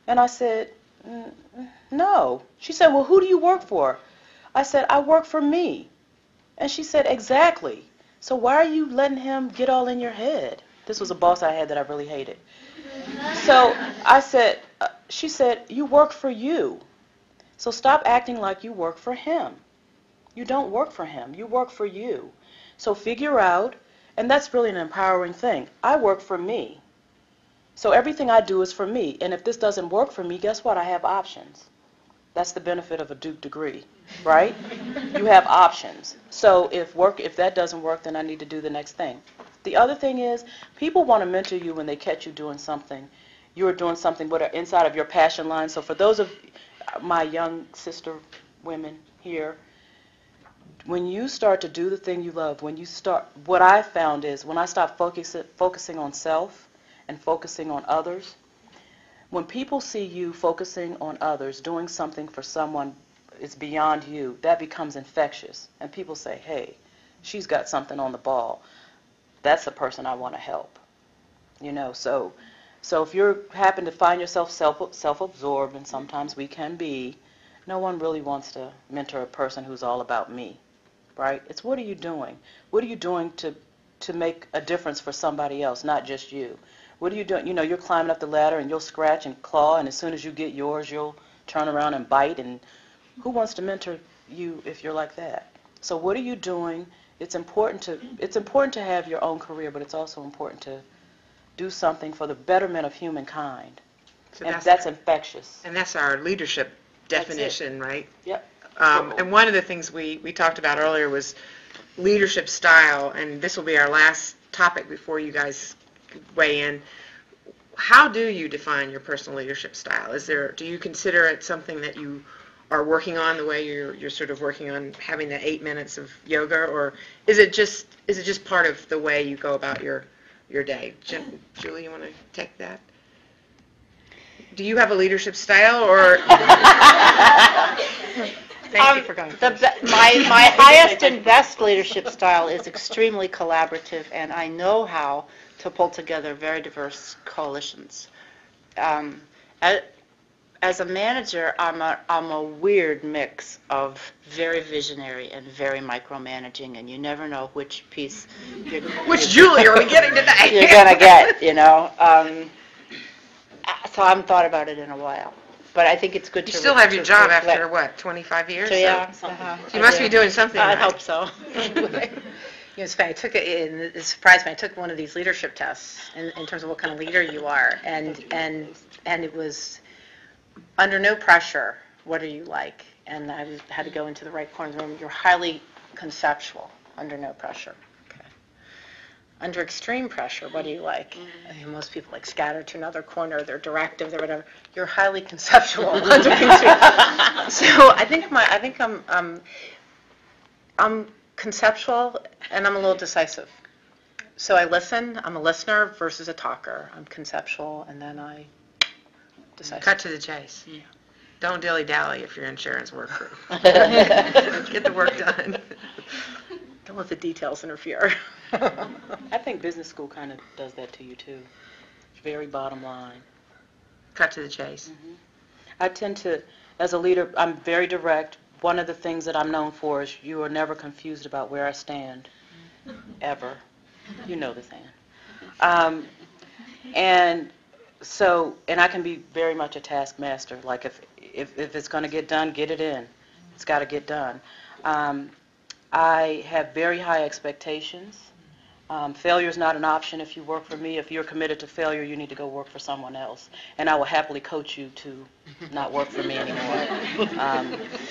And I said, no. She said, well, who do you work for? I said, I work for me. And she said, exactly. So why are you letting him get all in your head? This was a boss I had that I really hated. So I said, she said, you work for you. So stop acting like you work for him. You don't work for him. You work for you. So figure out, and that's really an empowering thing. I work for me. So everything I do is for me. And if this doesn't work for me, guess what? I have options. That's the benefit of a Duke degree, right? You have options. So if that doesn't work, then I need to do the next thing. The other thing is, people want to mentor you when they catch you doing something. You are doing something inside of your passion line. So for those of my young sister women here, when you start to do the thing you love, what I found is when I stop focusing on self and focusing on others, when people see you focusing on others, doing something for someone is beyond you, that becomes infectious. And people say, hey, she's got something on the ball. That's the person I want to help. So if you happen to find yourself self-absorbed, and sometimes we can be, no one really wants to mentor a person who's all about me, right? It's what are you doing? What are you doing to make a difference for somebody else, not just you? What are you doing? You're climbing up the ladder and you'll scratch and claw, and as soon as you get yours, you'll turn around and bite. And who wants to mentor you if you're like that? So what are you doing? It's important to have your own career, but it's also important to do something for the betterment of humankind. So and that's infectious. And that's our leadership definition, right? Yep. And one of the things we talked about earlier was leadership style, and this will be our last topic before you guys weigh in. How do you define your personal leadership style? Do you consider it something that you are working on the way you're sort of working on having the 8 minutes of yoga, or is it just part of the way you go about your day? Julie, you want to take that? Do you have a leadership style, or? Thank you for going first. My highest and best leadership style is extremely collaborative, and I know how to pull together very diverse coalitions. As a manager, I'm a weird mix of very visionary and very micromanaging, and you never know which piece which Julie are we getting today? You're gonna get, So I haven't thought about it in a while, but I think it's good to. You still have your job after what, 25 years? So yeah, you must be doing something. I right. hope so. It's funny. It surprised me. I took one of these leadership tests in terms of what kind of leader you are, and it was under no pressure. What are you like? And I had to go into the right corner of the room. You're highly conceptual. Under no pressure. Okay. Under extreme pressure, what do you like? I mean, most people like scatter to another corner. They're directive. They're whatever. You're highly conceptual. Under extreme. So I think I'm conceptual, and I'm a little decisive. So I listen. I'm a listener versus a talker. I'm conceptual, and then I decide. Cut to the chase. Don't dilly-dally if you're insurance work crew. Get the work done. Don't let the details interfere. I think business school kind of does that to you too. Very bottom line. Cut to the chase. I tend to, as a leader, I'm very direct. One of the things that I'm known for is you are never confused about where I stand, ever. You know this, Ann. And I can be very much a taskmaster. Like if it's going to get done, get it in. It's got to get done. I have very high expectations. Failure is not an option if you work for me. If you're committed to failure, you need to go work for someone else. And I will happily coach you to not work for me anymore.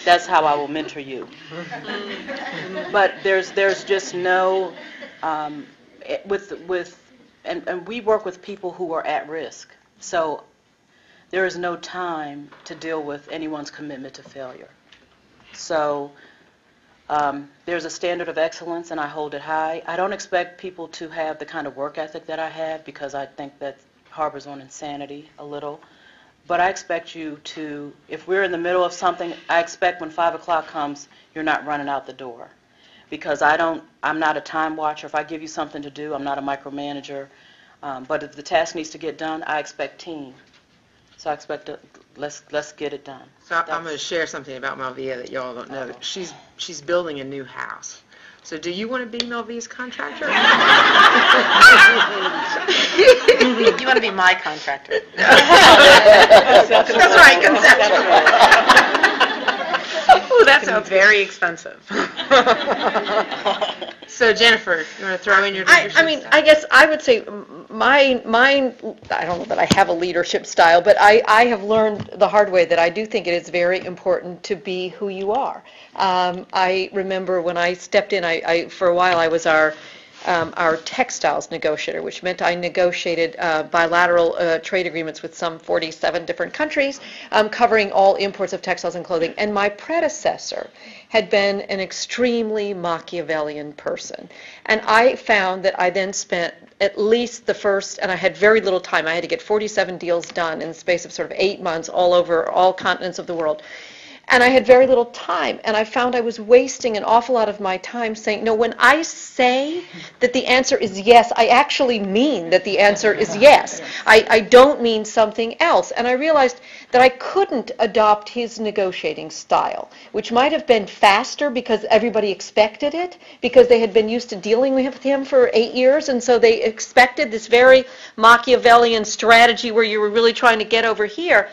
That's how I will mentor you. But there's just no, and we work with people who are at risk. So there is no time to deal with anyone's commitment to failure. So there's a standard of excellence, and I hold it high. I don't expect people to have the kind of work ethic that I have, because I think that harbors on insanity a little. But I expect you to, if we're in the middle of something, I expect when 5 o'clock comes, you're not running out the door. Because I'm not a time watcher. If I give you something to do, I'm not a micromanager. But if the task needs to get done, I expect team. So I expect let's get it done. So I'm going to share something about Melvia that y'all don't know. She's building a new house. So do you want to be Melvia's contractor? You want to be my contractor. That's right, conceptual. Oh, that sounds very expensive. So Jennifer, you want to throw in your leadership I mean, style? I guess I would say mine, I don't know that I have a leadership style, but I have learned the hard way that I do think it is very important to be who you are. I remember when I stepped in, for a while I was our textiles negotiator, which meant I negotiated bilateral trade agreements with some 47 different countries, covering all imports of textiles and clothing. And my predecessor had been an extremely Machiavellian person. And I found that I then spent at least the first, and I had very little time. I had to get 47 deals done in the space of sort of 8 months all over all continents of the world. And I had very little time, and I found I was wasting an awful lot of my time saying, no, when I say that the answer is yes, I actually mean that the answer is yes. I don't mean something else. And I realized that I couldn't adopt his negotiating style, which might have been faster because everybody expected it, because they had been used to dealing with him for 8 years, and so they expected this very Machiavellian strategy where you were really trying to get over here.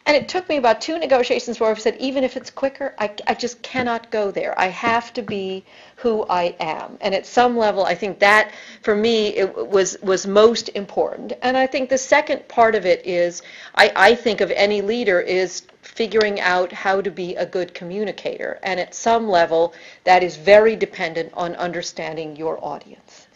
And it took me about 2 negotiations where I've said, even if it's quicker, I just cannot go there. I have to be who I am. And at some level, I think that, for me, it was most important. And I think the second part of it is, I think of any leader is figuring out how to be a good communicator. And at some level, that is very dependent on understanding your audience.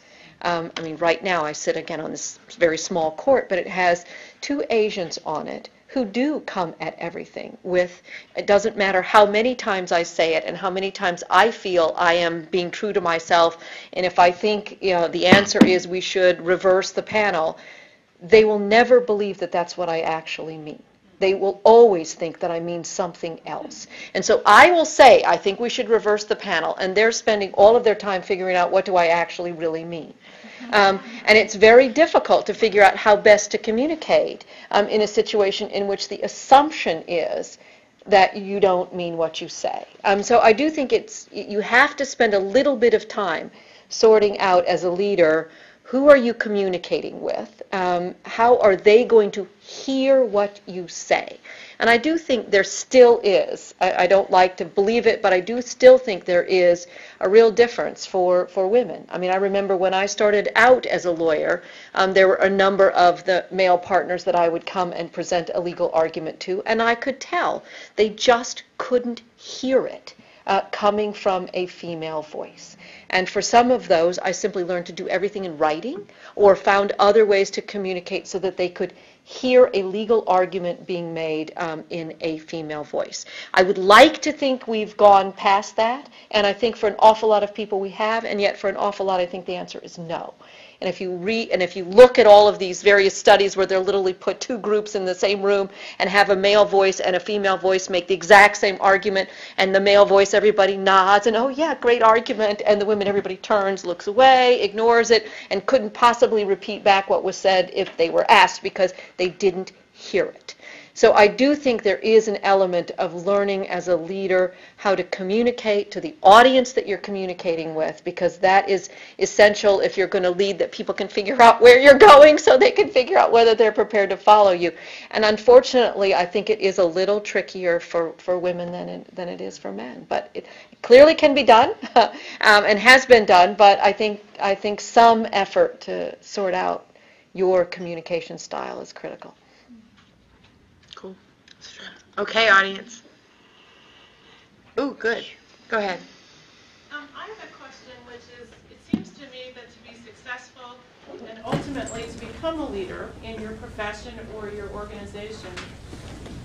I mean, right now I sit again on this very small court, but it has 2 Asians on it who do come at everything with, it doesn't matter how many times I say it and how many times I feel I am being true to myself, and if I think, the answer is we should reverse the panel, they will never believe that that's what I actually mean. They will always think that I mean something else. And so I will say, I think we should reverse the panel, and they're spending all of their time figuring out what do I actually really mean. And it's very difficult to figure out how best to communicate in a situation in which the assumption is that you don't mean what you say. So I do think you have to spend a little bit of time sorting out as a leader, who are you communicating with? How are they going to hear what you say? And I do think there still is, I don't like to believe it, but I do still think there is a real difference for women. I mean, I remember when I started out as a lawyer, there were a number of the male partners that I would come and present a legal argument to, and I could tell they just couldn't hear it coming from a female voice. And for some of those, I simply learned to do everything in writing or found other ways to communicate so that they could hear a legal argument being made in a female voice. I would like to think we've gone past that, and I think for an awful lot of people we have, and yet for an awful lot I think the answer is no. And if you look at all of these various studies where they're literally put two groups in the same room and have a male voice and a female voice make the exact same argument, and the male voice, everybody nods and, oh yeah, great argument, and the women, everybody turns, looks away, ignores it, and couldn't possibly repeat back what was said if they were asked because they didn't hear it. So I do think there is an element of learning as a leader how to communicate to the audience that you're communicating with, because that is essential if you're going to lead, that people can figure out where you're going so they can figure out whether they're prepared to follow you. And unfortunately, I think it is a little trickier for women than it is for men. But it clearly can be done and has been done, but I think some effort to sort out your communication style is critical. Cool. Okay, audience. Ooh, good. Go ahead. I have a question, which is, it seems to me that to be successful and ultimately to become a leader in your profession or your organization,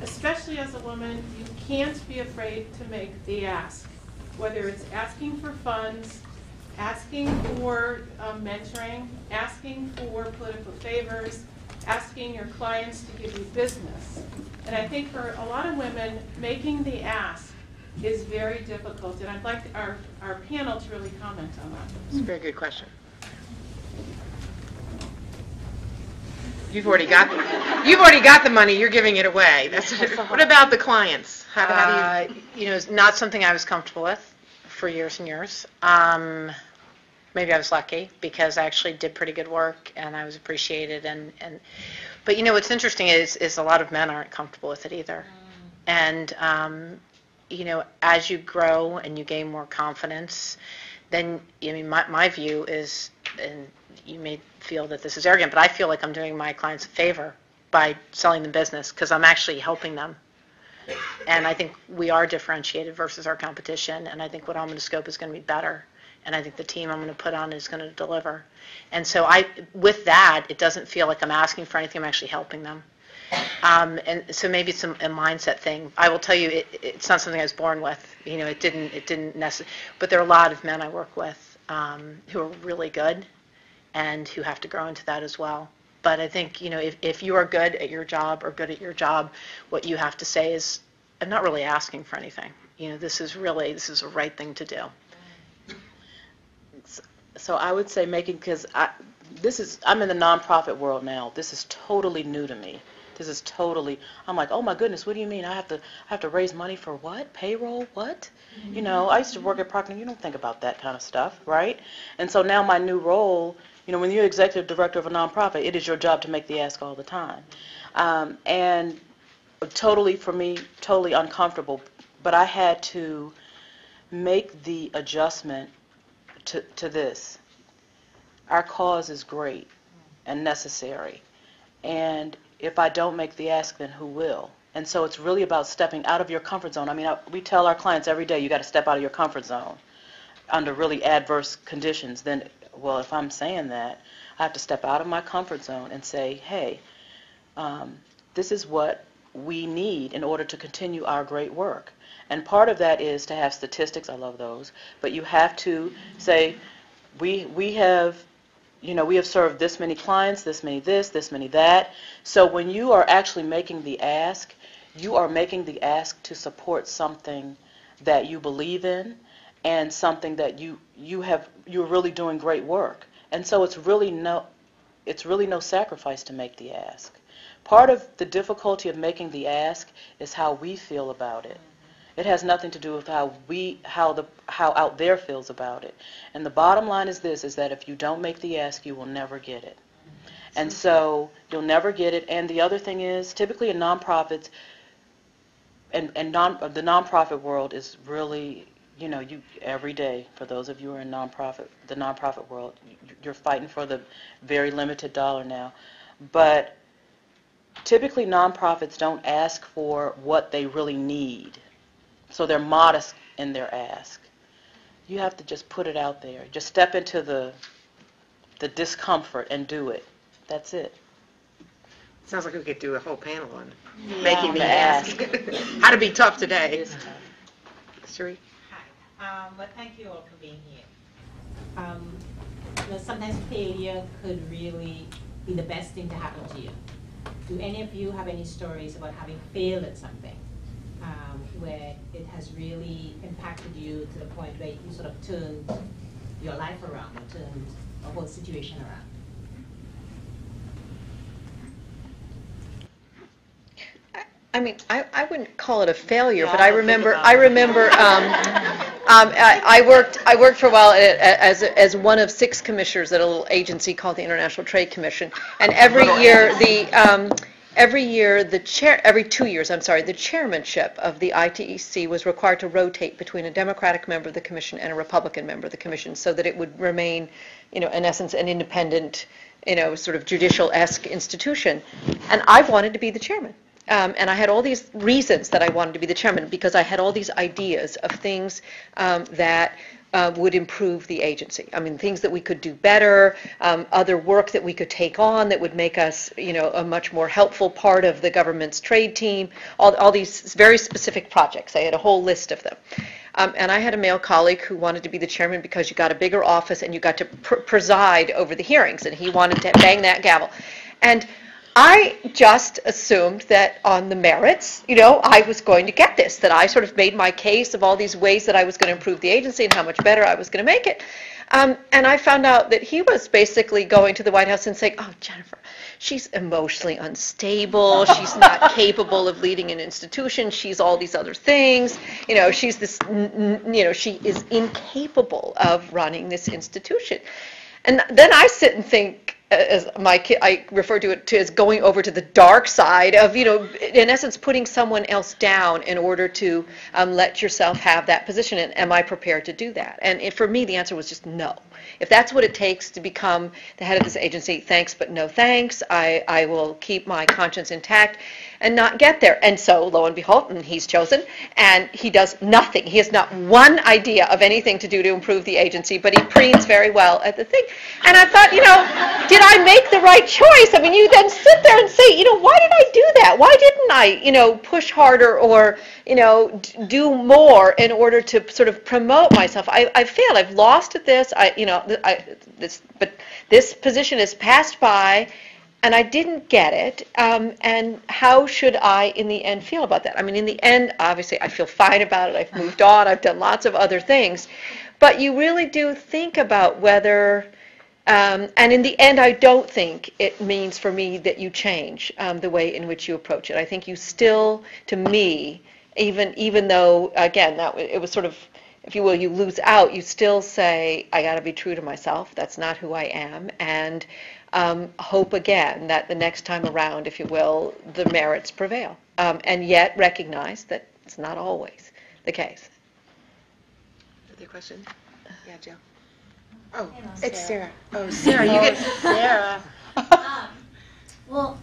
especially as a woman, you can't be afraid to make the ask, whether it's asking for funds, asking for mentoring, asking for political favors, asking your clients to give you business. And I think for a lot of women, making the ask is very difficult. And I'd like our panel to really comment on that. It's a very good question. You've already got the money. You're giving it away. What about the clients? How do you? It's not something I was comfortable with for years and years. Maybe I was lucky because I actually did pretty good work and I was appreciated. But what's interesting is a lot of men aren't comfortable with it either. And as you grow and you gain more confidence, then my view is, and you may feel that this is arrogant, but I feel like I'm doing my clients a favor by selling them business because I'm actually helping them. And I think we are differentiated versus our competition, and I think what I'm going to scope is going to be better. And I think the team I'm going to put on is going to deliver. And so with that, it doesn't feel like I'm asking for anything. I'm actually helping them. And so maybe it's a mindset thing. I will tell you, it's not something I was born with. It didn't necessarily. But there are a lot of men I work with who are really good and who have to grow into that as well. But I think, if you are good at your job or good at your job, what you have to say is, I'm not really asking for anything. This is a right thing to do. So I would say because I'm in the nonprofit world now. This is totally new to me. I'm like, oh my goodness, what do you mean? I have to raise money for what? Payroll? What? I used to work at Procter. You don't think about that kind of stuff, right? And so now my new role, when you're executive director of a nonprofit, it is your job to make the ask all the time. And totally, for me, totally uncomfortable. But I had to make the adjustment to this. Our cause is great and necessary. And if I don't make the ask, then who will? And so it's really about stepping out of your comfort zone. We tell our clients every day, you got to step out of your comfort zone under really adverse conditions. Then, well, if I'm saying that, I have to step out of my comfort zone and say, hey, this is what we need in order to continue our great work. And part of that is to have statistics. I love those. But you have to say, we have served this many clients, this many this many that. So when you are actually making the ask, you are making the ask to support something that you believe in and something that you're really doing great work. And so it's really no sacrifice to make the ask. Part of the difficulty of making the ask is how we feel about it. It has nothing to do with how out there feels about it. And the bottom line is this, is that if you don't make the ask, you will never get it. And so you'll never get it. And the other thing is, typically in nonprofits, the nonprofit world is really, you every day, for those of you who are in the nonprofit world, you're fighting for the very limited dollar now. But typically nonprofits don't ask for what they really need. So they're modest in their ask. You have to just put it out there. Just step into the discomfort and do it. That's it. Sounds like we could do a whole panel on making the ask. How to be tough today. Sheree? Hi. Well, thank you all for being here. sometimes failure could really be the best thing to happen to you. Do any of you have any stories about having failed at something where it has really impacted you to the point where you sort of turned your life around or turned a whole situation around? I mean, I wouldn't call it a failure, Yeah, but I I don't think remember, about I it. remember, I worked for a while as one of 6 commissioners at a little agency called the International Trade Commission, and every year every 2 years, I'm sorry, the chairmanship of the ITEC was required to rotate between a Democratic member of the commission and a Republican member of the commission, so that it would remain, in essence, an independent, sort of judicial-esque institution. And I wanted to be the chairman. And I had all these reasons that I wanted to be the chairman, because I had all these ideas of things that would improve the agency. I mean, things that we could do better, other work that we could take on that would make us, a much more helpful part of the government's trade team, all these very specific projects. I had a whole list of them. And I had a male colleague who wanted to be the chairman because you got a bigger office and you got to preside over the hearings, and he wanted to bang that gavel. And I just assumed that on the merits, I was going to get this, that I sort of made my case of all these ways that I was going to improve the agency and how much better I was going to make it. And I found out that he was basically going to the White House and saying, oh, Jennifer, she's emotionally unstable, she's not capable of leading an institution, she's all these other things, she's this, she is incapable of running this institution. And then I sit and think, as my kid, I refer to it as going over to the dark side of, in essence, putting someone else down in order to let yourself have that position. And am I prepared to do that? And for me, the answer was just no. If that's what it takes to become the head of this agency, thanks but no thanks. I will keep my conscience intact and not get there. And so, lo and behold, he's chosen, and he does nothing. He has not one idea of anything to do to improve the agency, but he preens very well at the thing. And I thought, did I make the right choice? I mean, you then sit there and say, why did I do that? Why didn't I, push harder or, do more in order to sort of promote myself? I failed. I've lost at this. But this position has passed by, and I didn't get it, and how should I, in the end, feel about that? I mean, in the end, obviously, I feel fine about it. I've moved on. I've done lots of other things. But you really do think about whether, and in the end, I don't think it means for me that you change the way in which you approach it. I think you still, to me, even though, again, it was sort of, if you will, you lose out, you still say, I got to be true to myself. That's not who I am. And hope again that the next time around, if you will, the merits prevail. And yet recognize that it's not always the case. Other question? Yeah, Jill. Oh, Hello, it's Sarah. Sarah. Oh, Sarah, you get Sarah. Well,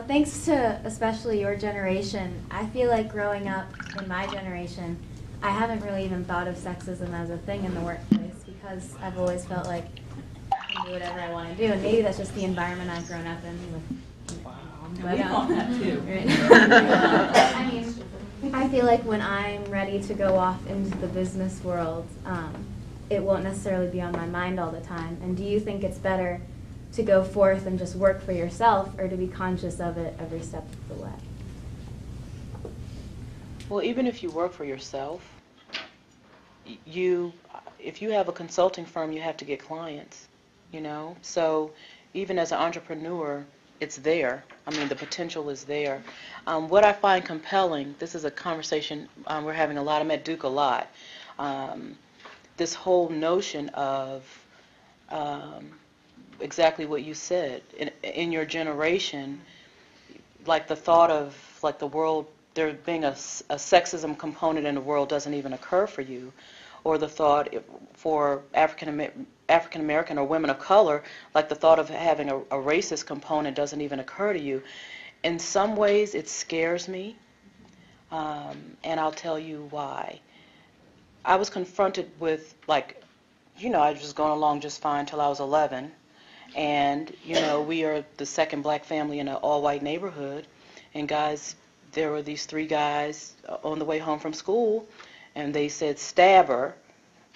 thanks to especially your generation, I feel like growing up in my generation, I haven't really even thought of sexism as a thing in the workplace, because I've always felt like I can do whatever I want to do, and maybe that's just the environment I've grown up in with. But, I mean, I feel like when I'm ready to go off into the business world, it won't necessarily be on my mind all the time. And do you think it's better to go forth and just work for yourself, or to be conscious of it every step of the way? Well, even if you work for yourself, if you have a consulting firm, you have to get clients, So even as an entrepreneur, it's there. I mean, the potential is there. What I find compelling, this is a conversation we're having a lot, I'm at Duke a lot, this whole notion of exactly what you said. In your generation, like the thought of like the world, there being a sexism component in the world doesn't even occur for you, or the thought for African American or women of color, like the thought of having a racist component doesn't even occur to you. In some ways, it scares me, and I'll tell you why. I was confronted with, I was just going along just fine until I was 11, and, we are the second black family in an all-white neighborhood, and there were these 3 guys on the way home from school, and they said, "Stab her,"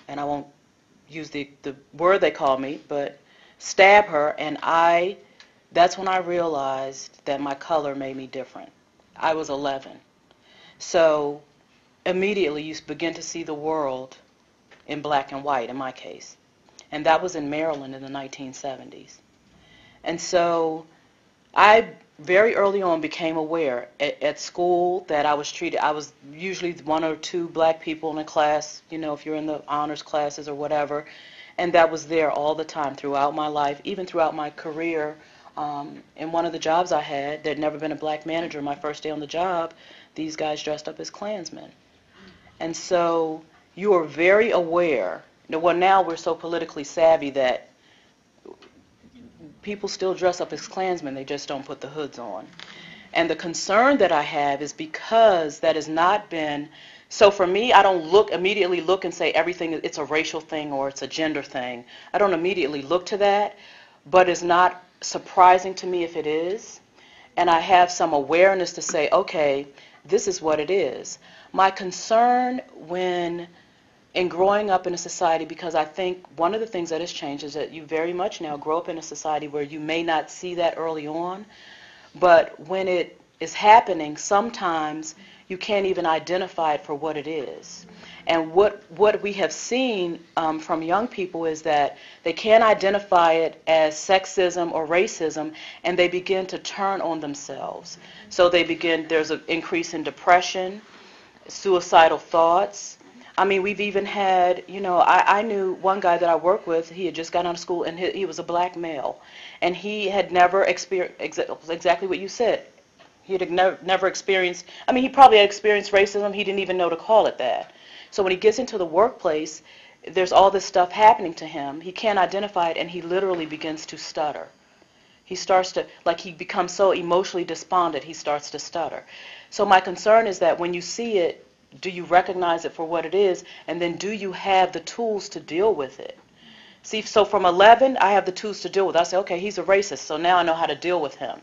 and I won't use the word they called me, but stab her, and that's when I realized that my color made me different. I was 11. So immediately you begin to see the world in black and white, in my case. And that was in Maryland in the 1970s. And so I very early on became aware at school that I was usually one or two black people in a class, if you're in the honors classes or whatever, and that was there all the time throughout my life, even throughout my career. In one of the jobs I had, there'd never been a black manager. My first day on the job, these guys dressed up as Klansmen. And so you are very aware. Now we're so politically savvy that people still dress up as Klansmen, they just don't put the hoods on. And the concern that I have is because that has not been, so for me, I don't immediately look and say it's a racial thing or it's a gender thing. I don't immediately look to that, but it's not surprising to me if it is. And I have some awareness to say, okay, this is what it is. My concern in growing up in a society, because I think one of the things that has changed is that you very much now grow up in a society where you may not see that early on, but when it is happening, sometimes you can't even identify it for what it is. And what we have seen from young people is that they can't identify it as sexism or racism, and they begin to turn on themselves. So there's an increase in depression, suicidal thoughts. I mean, we've even had, I knew one guy that I worked with, he had just gotten out of school, and he was a black male. And he had never experienced, exactly what you said, he had never experienced, he probably had experienced racism, he didn't even know to call it that. So when he gets into the workplace, there's all this stuff happening to him, he can't identify it, and he literally begins to stutter. He starts to, he becomes so emotionally despondent, he starts to stutter. So my concern is that when you see it, do you recognize it for what it is, and then do you have the tools to deal with it? See, so from 11, I have the tools to deal with it. I say, okay, he's a racist, so now I know how to deal with him.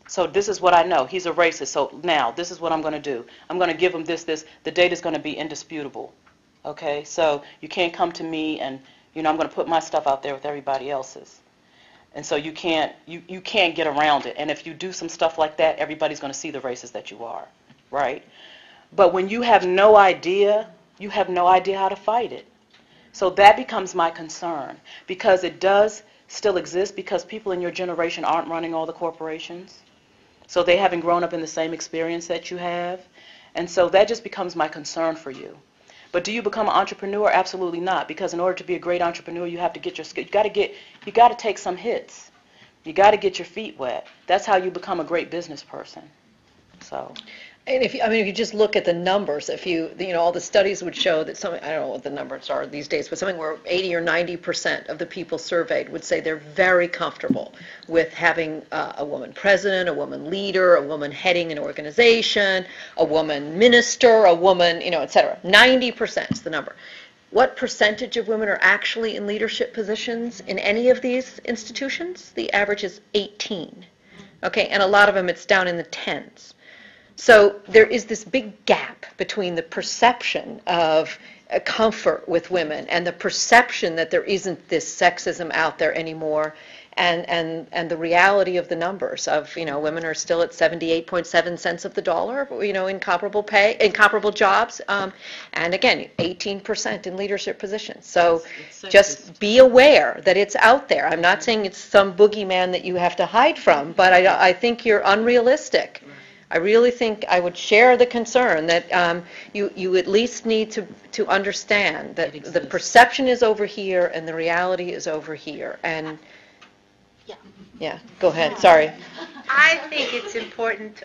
So this is what I know. He's a racist, so now this is what I'm going to do. I'm going to give him this. The data's going to be indisputable. Okay, so you can't come to me and, I'm going to put my stuff out there with everybody else's. And so you can't get around it. And if you do some stuff like that, everybody's going to see the racist that you are, right? But when you have no idea how to fight it. So that becomes my concern, because it does still exist, because people in your generation aren't running all the corporations. So they haven't grown up in the same experience that you have. And so that just becomes my concern for you. But do you become an entrepreneur? Absolutely not, because in order to be a great entrepreneur, you have to get your skill. You got to take some hits. You got to get your feet wet. That's how you become a great business person. So. And if you just look at the numbers, all the studies would show that I don't know what the numbers are these days, but something where 80 or 90% of the people surveyed would say they're very comfortable with having a woman president, a woman leader, a woman heading an organization, a woman minister, a woman, et cetera. 90% is the number. What percentage of women are actually in leadership positions in any of these institutions? The average is 18. Okay, and a lot of them it's down in the tens. So there is this big gap between the perception of comfort with women and the perception that there isn't this sexism out there anymore, and the reality of the numbers of, women are still at 78.7 cents of the dollar, in comparable pay, in comparable jobs, and again, 18% in leadership positions. So just be aware that it's out there. I'm not saying it's some boogeyman that you have to hide from, but I think you're unrealistic. I really think I would share the concern that you at least need to understand that the perception is over here and the reality is over here. And yeah, go ahead. Sorry. I think it's important.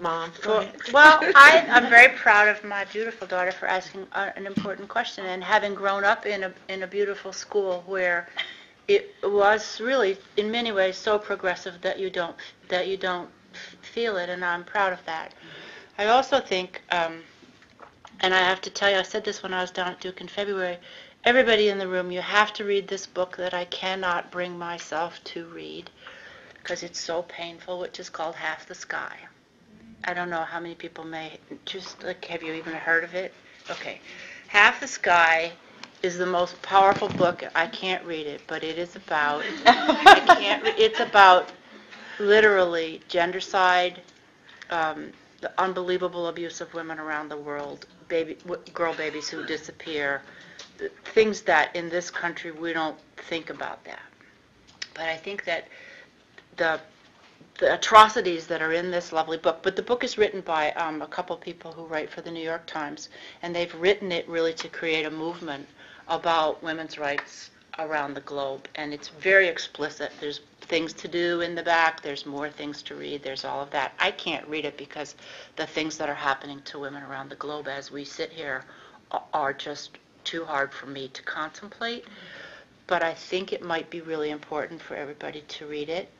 Mom, go ahead. Well, I'm very proud of my beautiful daughter for asking an important question, and having grown up in a beautiful school where it was really, in many ways, so progressive that you don't feel it, and I'm proud of that. I also think, and I have to tell you, I said this when I was down at Duke in February, everybody in the room, you have to read this book that I cannot bring myself to read because it's so painful, which is called Half the Sky. I don't know how many people have you even heard of it? Okay. Half the Sky is the most powerful book. I can't read it, but it is about, it's about literally gendercide, the unbelievable abuse of women around the world, girl babies who disappear, things that in this country we don't think about that. But I think that the atrocities that are in this lovely book, but the book is written by a couple people who write for the New York Times, and they've written it really to create a movement about women's rights around the globe, and it's very explicit. There's things to do in the back, there's more things to read, there's all of that. I can't read it because the things that are happening to women around the globe as we sit here are just too hard for me to contemplate, but I think it might be really important for everybody to read it,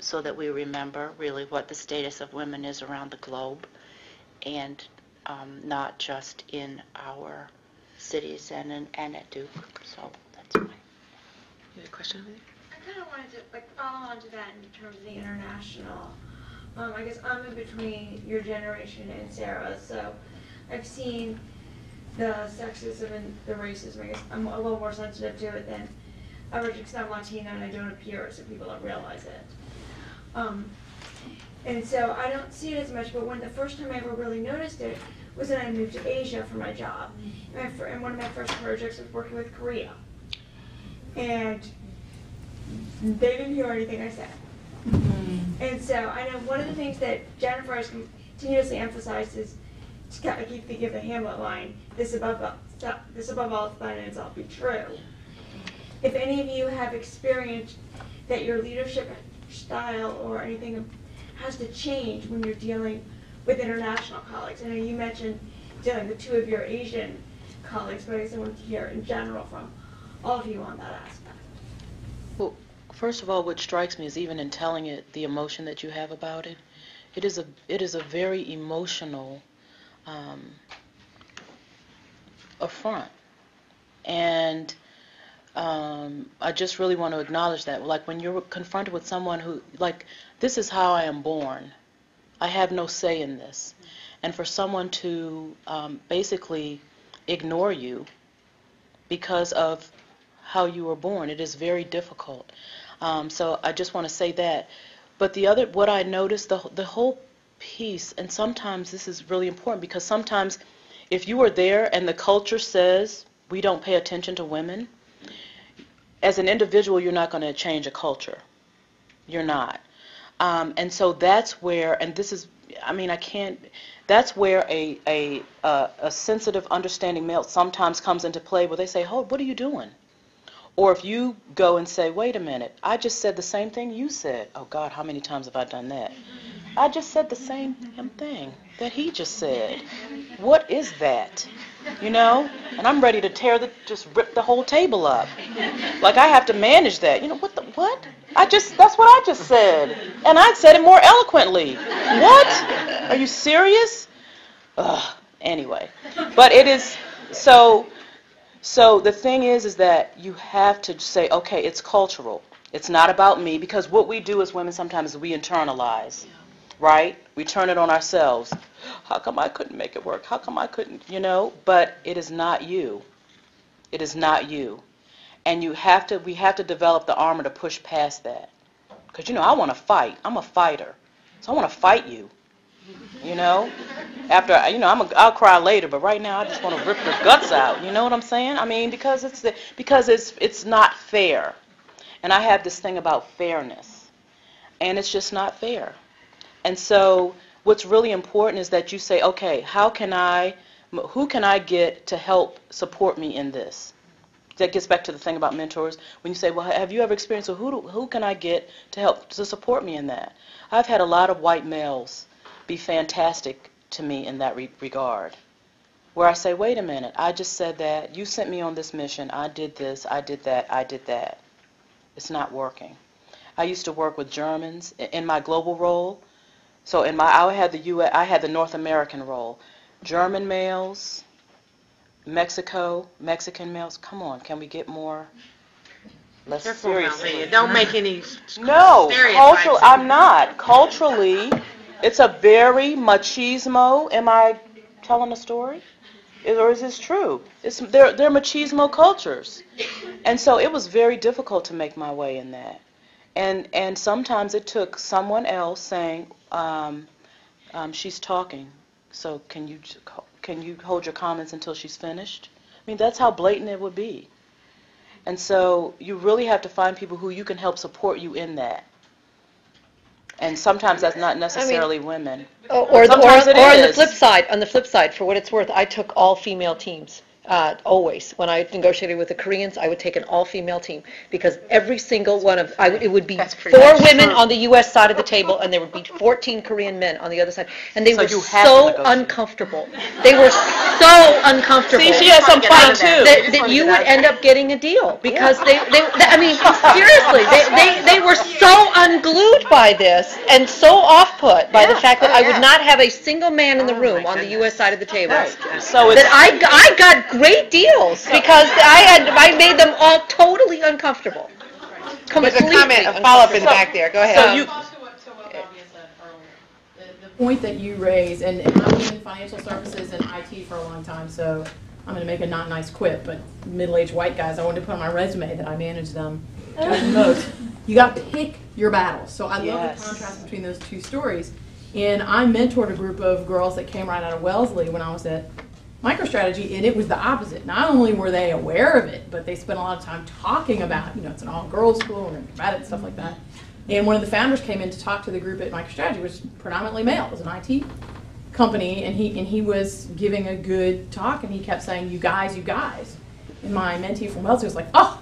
so that we remember really what the status of women is around the globe, and not just in our cities and at Duke. So that's my. You have a question over there? I kind of wanted to follow on to that in terms of the international. I guess I'm in between your generation and Sarah's, so I've seen the sexism and the racism. I guess I'm a little more sensitive to it than average, because I'm Latina and I don't appear it, so people don't realize it. And so I don't see it as much, but the first time I ever really noticed it was when I moved to Asia for my job. And one of my first projects was working with Korea. And they didn't hear anything I said. And so I know one of the things that Jennifer has continuously emphasized is, I keep thinking of the Hamlet line, this above all is fine and it's all be true. If any of you have experienced that your leadership style or anything has to change when you're dealing with international colleagues. I know you mentioned dealing with two of your Asian colleagues, but I guess I wanted to hear in general from all of you on that aspect. Well, first of all, what strikes me is even in telling it, the emotion that you have about it. It is a very emotional affront, and I just really want to acknowledge that. Like when you're confronted with someone who, like, this is how I am born. I have no say in this. And for someone to basically ignore you because of how you were born, it is very difficult. So I just want to say that. But what I noticed, the whole piece, and sometimes this is really important, because sometimes if you are there and the culture says we don't pay attention to women, as an individual, you're not going to change a culture. You're not. And so that's where, and this is, I mean, that's where a sensitive, understanding male sometimes comes into play, where they say, oh, what are you doing? Or if you go and say, wait a minute, I just said the same thing you said. Oh, God, how many times have I done that? I just said the same thing that he just said. What is that? You know? And I'm ready to just rip the whole table up. Like I have to manage that. You know, what? That's what I just said. And I said it more eloquently. What? Are you serious? Anyway. But it is, so the thing is that you have to say, okay, it's cultural. It's not about me, because what we do as women sometimes is we internalize. Right? We turn it on ourselves. How come I couldn't make it work? How come I couldn't, you know? But it is not you. It is not you. And we have to develop the armor to push past that. Because, you know, I want to fight. I'm a fighter. So I want to fight you. You know? After, you know, I'll cry later, but right now I just want to rip your guts out. You know what I'm saying? I mean, because it's not fair. And I have this thing about fairness. And it's just not fair. And so what's really important is that you say, okay, who can I get to help support me in this? That gets back to the thing about mentors. When you say, well, have you ever experienced, who can I get to help to support me in that? I've had a lot of white males be fantastic to me in that regard, where I say, wait a minute, I just said that, you sent me on this mission, I did this, I did that, I did that. It's not working. I used to work with Germans in my global role. So I had the North American role. German males, Mexican males. Come on, can we get more? Less serious. Don't make any No, stereotypes. I'm not. Culturally, it's a very machismo. Am I telling a story? or is this true? They're machismo cultures. And so it was very difficult to make my way in that. And sometimes it took someone else saying, she's talking, so can you hold your comments until she's finished? I mean, that's how blatant it would be. And so you really have to find people who you can help support you in that. And sometimes that's not necessarily women. Or Sometimes it on is. the flip side, for what it's worth, I took all female teams. Always. When I negotiated with the Koreans, I would take an all-female team because every single one of, it would be 4 women on the U.S. side of the table and there would be 14 Korean men on the other side. And they were so uncomfortable. They were so uncomfortable. See, she had some fight too. That you would end up getting a deal because I mean, seriously, they were so unglued by this and so off-put by the fact that I would not have a single man in the room on the U.S. side of the table. So that I got great deals because I made them all totally uncomfortable. There's a comment, a follow-up in the back there. Go ahead. So what Bobby said earlier. The point that you raise, and I've been in financial services and IT for a long time, so I'm going to make a not nice quip, but middle-aged white guys, I wanted to put on my resume that I manage them most. You got to pick your battles. So I love the contrast between those two stories. And I mentored a group of girls that came right out of Wellesley when I was at MicroStrategy, and it was the opposite. Not only were they aware of it, but they spent a lot of time talking about, it's an all-girls school, we're going to combat it, stuff like that. And one of the founders came in to talk to the group at MicroStrategy, which was predominantly male. It was an IT company, and he was giving a good talk, and he kept saying, you guys. And my mentee from Wellesley was like, oh,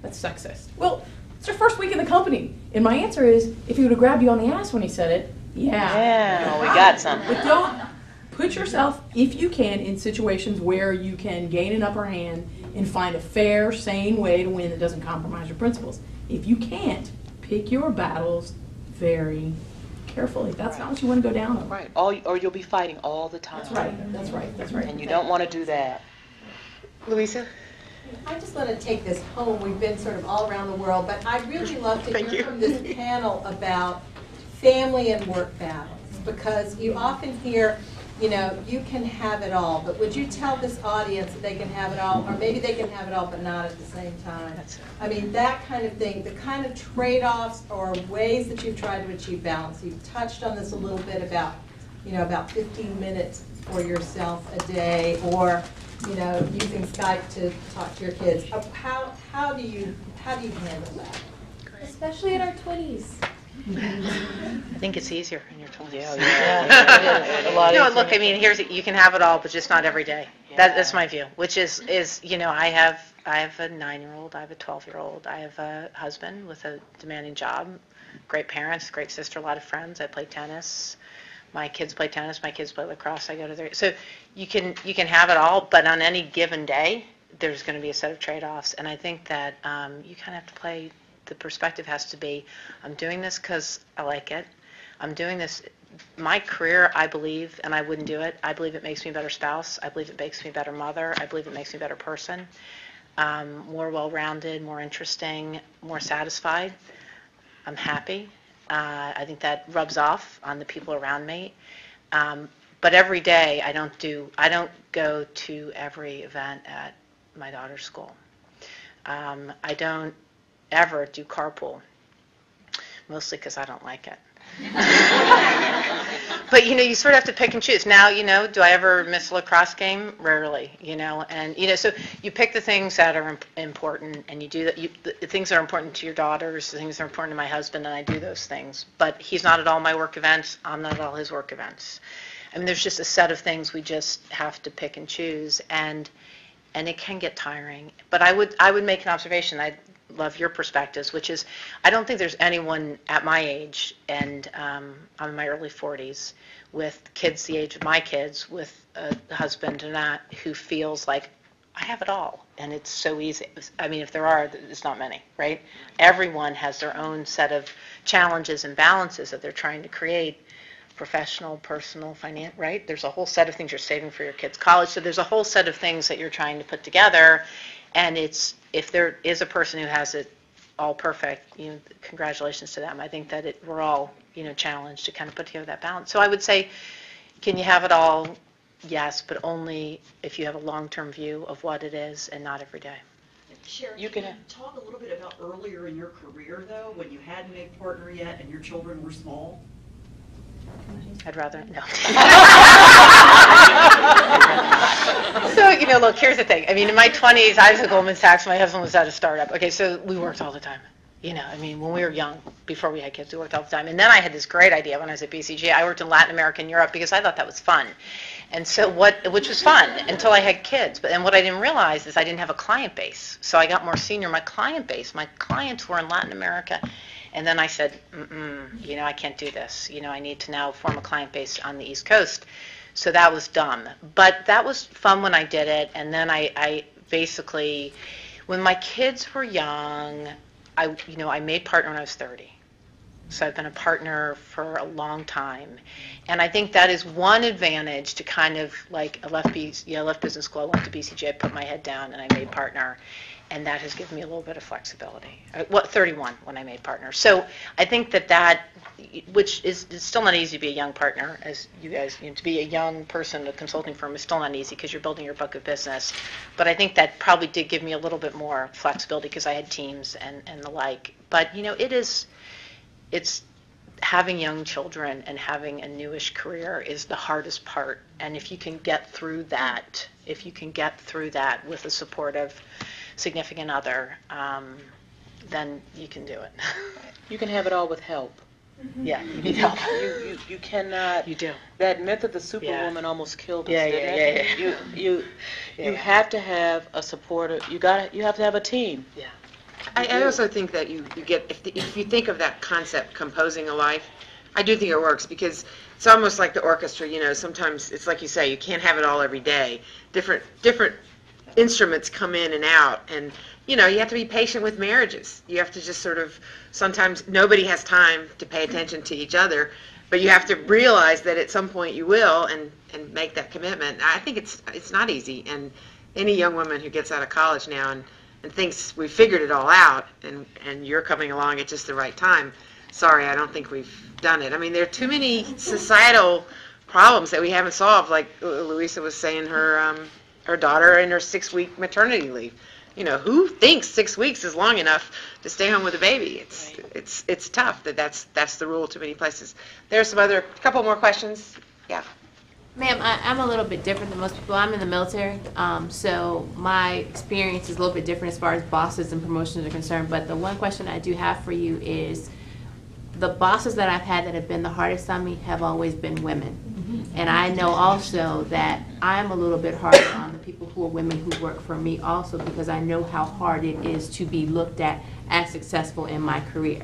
that's sexist. Well, it's your first week in the company. And my answer is, if he would have grabbed you on the ass when he said it, yeah, we got something. But don't put yourself, if you can, in situations where you can gain an upper hand and find a fair, sane way to win that doesn't compromise your principles. If you can't, pick your battles very carefully. That's not what you want to go down on. Right. Or you'll be fighting all the time. That's right. And you don't want to do that. Louisa? I just want to take this home. We've been sort of all around the world, but I'd really love to hear from this panel about family and work balance, because you often hear, you can have it all, but would you tell this audience that they can have it all, or maybe they can have it all but not at the same time? I mean, that kind of thing, the kind of trade-offs or ways that you've tried to achieve balance. You've touched on this a little bit about, about 15 minutes for yourself a day, or using Skype to talk to your kids. How do you handle that? Especially in our 20s. I think it's easier in your 20s. Yeah. A lot easier. Look, I mean, you can have it all, but just not every day. That's my view, which is I have a 9-year-old, I have a 12-year-old, I have a husband with a demanding job, great parents, great sister, a lot of friends. I play tennis. My kids play tennis. My kids play lacrosse. I go to their. So you can have it all, but on any given day, there's going to be a set of trade-offs, and I think that you kind of have to play. The perspective has to be, I'm doing this because I like it. I'm doing this. My career, I believe, and I wouldn't do it, I believe it makes me a better spouse. I believe it makes me a better mother. I believe it makes me a better person, more well-rounded, more interesting, more satisfied. I'm happy. I think that rubs off on the people around me. But every day, I don't go to every event at my daughter's school. I don't ever do carpool, mostly because I don't like it. But you sort of have to pick and choose. Now, do I ever miss a lacrosse game? Rarely, and so you pick the things that are important, and you do that. The things that are important to your daughters, the things that are important to my husband, and I do those things. But he's not at all my work events. I'm not at all his work events. I mean, there's just a set of things we just have to pick and choose, and it can get tiring. But I would make an observation. I love your perspectives, which is I don't think there's anyone at my age, and I'm in my early 40s, with kids the age of my kids, with a husband and that, who feels like I have it all, and it's so easy. I mean, if there are, there's not many, right? Everyone has their own set of challenges and balances that they're trying to create. Professional, personal, financial, right? There's a whole set of things you're saving for your kids' college, so there's a whole set of things that you're trying to put together, and if there is a person who has it all perfect, congratulations to them. I think that we're all, challenged to kind of put together that balance. So I would say, can you have it all? yes, but only if you have a long-term view of what it is and not every day. Sharon, You can can- you talk a little bit about earlier in your career, though, when you hadn't made partner yet and your children were small? I'd rather, no. So, look, here's the thing. I mean, in my 20s, I was at Goldman Sachs. My husband was at a startup. Okay, so we worked all the time. When we were young, before we had kids, we worked all the time. And then I had this great idea when I was at BCG. I worked in Latin America and Europe because I thought that was fun. And so which was fun until I had kids. And what I didn't realize is I didn't have a client base. So I got more senior. My clients were in Latin America. And then I said, I can't do this. I need to now form a client base on the East Coast. So that was dumb. But that was fun when I did it. And then I basically, when my kids were young, I made partner when I was 30. So I've been a partner for a long time. And I think that is one advantage to kind of like I left business school, I went to BCG, I put my head down and I made partner. And that has given me a little bit of flexibility. 31 when I made partner. So I think that which is it's still not easy to be a young partner, as you guys, to be a young person at a consulting firm is still not easy because you're building your book of business. But I think that probably did give me a little bit more flexibility because I had teams and the like. But, it's having young children and having a newish career is the hardest part. And if you can get through that, with the support of significant other, then you can do it. You can have it all with help. Yeah, you need help. You cannot. You do. That myth of the superwoman almost killed us. Yeah. You have to have a supporter. You have to have a team. Yeah. I also think that you get, if you think of that concept, composing a life, I do think it works because it's almost like the orchestra, sometimes it's like you say, you can't have it all every day. Different instruments come in and out, and you have to be patient with marriages. You have to just sort of, sometimes nobody has time to pay attention to each other, but you have to realize that at some point you will and make that commitment. I think it's not easy, and any young woman who gets out of college now and thinks we've figured it all out and you're coming along at just the right time, sorry, I don't think we've done it. I mean, there are too many societal problems that we haven't solved, like Louisa was saying, her daughter in her 6-week maternity leave. Who thinks 6 weeks is long enough to stay home with a baby? It's tough that's the rule too many places. There's a couple more questions. Yeah. Ma'am, I'm a little bit different than most people. I'm in the military, so my experience is a little bit different as far as bosses and promotions are concerned. But the one question I do have for you is, the bosses that I've had that have been the hardest on me have always been women. And I know also that I'm a little bit harder on the people who are women who work for me also, because I know how hard it is to be looked at as successful in my career.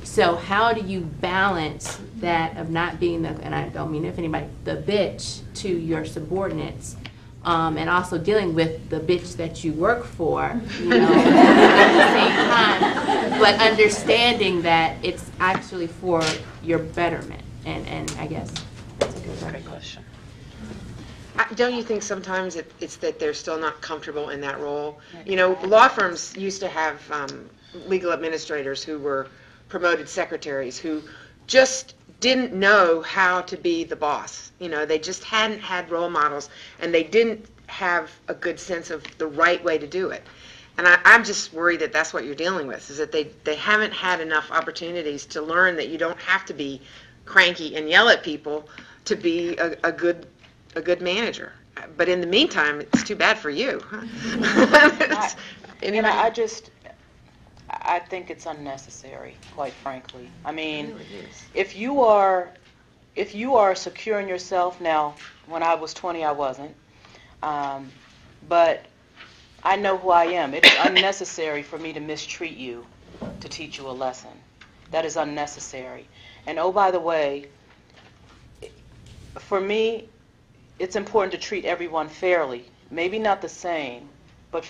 So how do you balance that of not being and I don't mean if anybody, the bitch to your subordinates, and also dealing with the bitch that you work for, at the same time, but understanding that it's actually for your betterment, and I guess that's a good question. Don't you think sometimes it's that they're still not comfortable in that role? Law firms used to have legal administrators who were promoted secretaries who just didn't know how to be the boss. They just hadn't had role models, and they didn't have a good sense of the right way to do it. And I'm just worried that that's what you're dealing with, is that they haven't had enough opportunities to learn that you don't have to be cranky and yell at people to be a good manager. But in the meantime, it's too bad for you. I think it's unnecessary, quite frankly. I mean, if you are secure in yourself, now, when I was 20, I wasn't, but I know who I am. It is unnecessary for me to mistreat you to teach you a lesson. That is unnecessary. And oh, by the way, for me, it's important to treat everyone fairly. Maybe not the same, but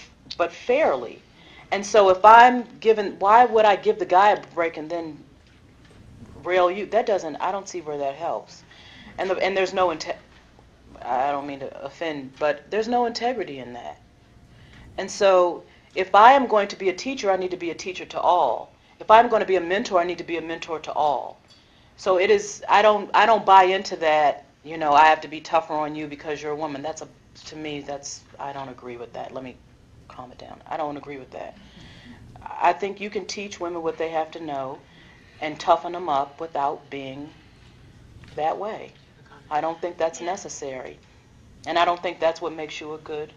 fairly. And so if I'm given, why would I give the guy a break and then rail you? I don't see where that helps. And there's no, I don't mean to offend, but there's no integrity in that. And so if I am going to be a teacher, I need to be a teacher to all. If I'm going to be a mentor, I need to be a mentor to all. So I don't buy into that I have to be tougher on you because you're a woman. To me, I don't agree with that. Let me calm it down. I don't agree with that. I think you can teach women what they have to know and toughen them up without being that way. I don't think that's necessary. And I don't think that's what makes you a good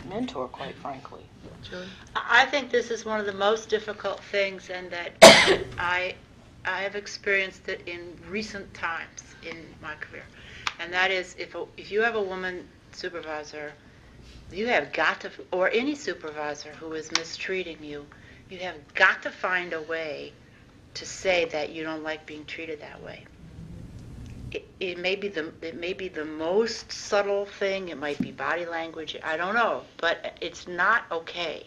mentor, quite frankly. I think this is one of the most difficult things, and that I have experienced it in recent times in my career. And that is, if you have a woman supervisor, you have got to, or any supervisor who is mistreating you, you have got to find a way to say that you don't like being treated that way. It may be the most subtle thing. It might be body language. I don't know, but it's not okay.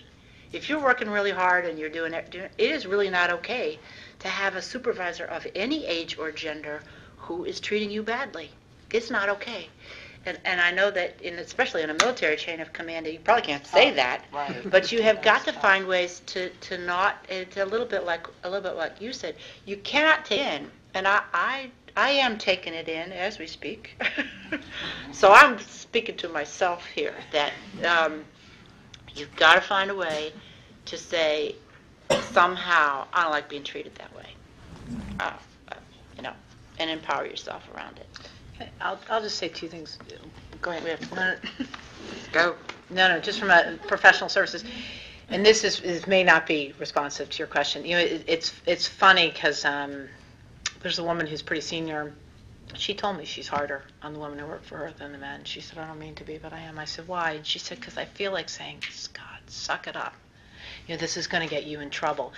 If you're working really hard and you're doing it, it is really not okay to have a supervisor of any age or gender who is treating you badly. It's not okay. And I know that, especially in a military chain of command, you probably can't say that, right. But you have got to find ways to not. It's a little bit like you said. You cannot take it in, and I am taking it in as we speak. So I'm speaking to myself here that you've got to find a way to say somehow I don't like being treated that way, and empower yourself around it. I'll just say two things. Go ahead. We have go. No, just from a professional services. And this may not be responsive to your question. It's funny because there's a woman who's pretty senior. She told me she's harder on the women who work for her than the men. She said, I don't mean to be, but I am. I said, why? And she said, because I feel like saying, God, suck it up. This is going to get you in trouble.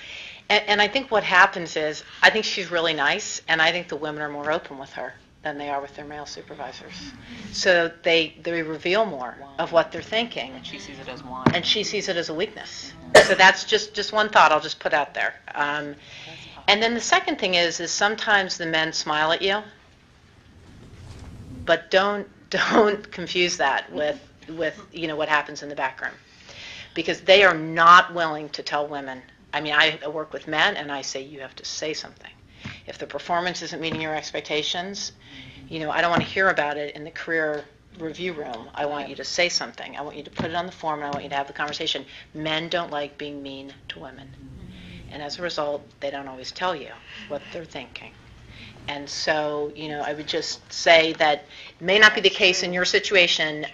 And I think what happens is, I think she's really nice, and I think the women are more open with her than they are with their male supervisors. So they reveal more of what they're thinking. And she sees it as one. And she sees it as a weakness. So that's just one thought I'll just put out there. And then the second thing is sometimes the men smile at you, but don't confuse that with what happens in the back room. Because they are not willing to tell women. I mean, I work with men, and I say, you have to say something. If the performance isn't meeting your expectations, I don't want to hear about it in the career review room. I want you to say something. I want you to put it on the form, and I want you to have the conversation. Men don't like being mean to women. And as a result, they don't always tell you what they're thinking. And so, I would just say that it may not be the case in your situation,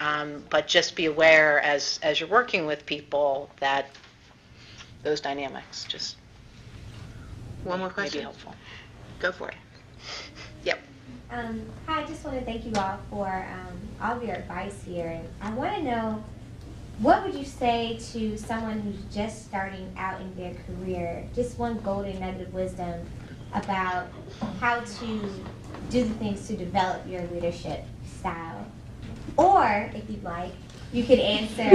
but just be aware as you're working with people that those dynamics just One more may be question. helpful. Go for it. Yep. Hi, I just want to thank you all for all of your advice here. And I want to know, what would you say to someone who's just starting out in their career, just one golden nugget of wisdom about how to do the things to develop your leadership style? Or, if you'd like, you could answer... We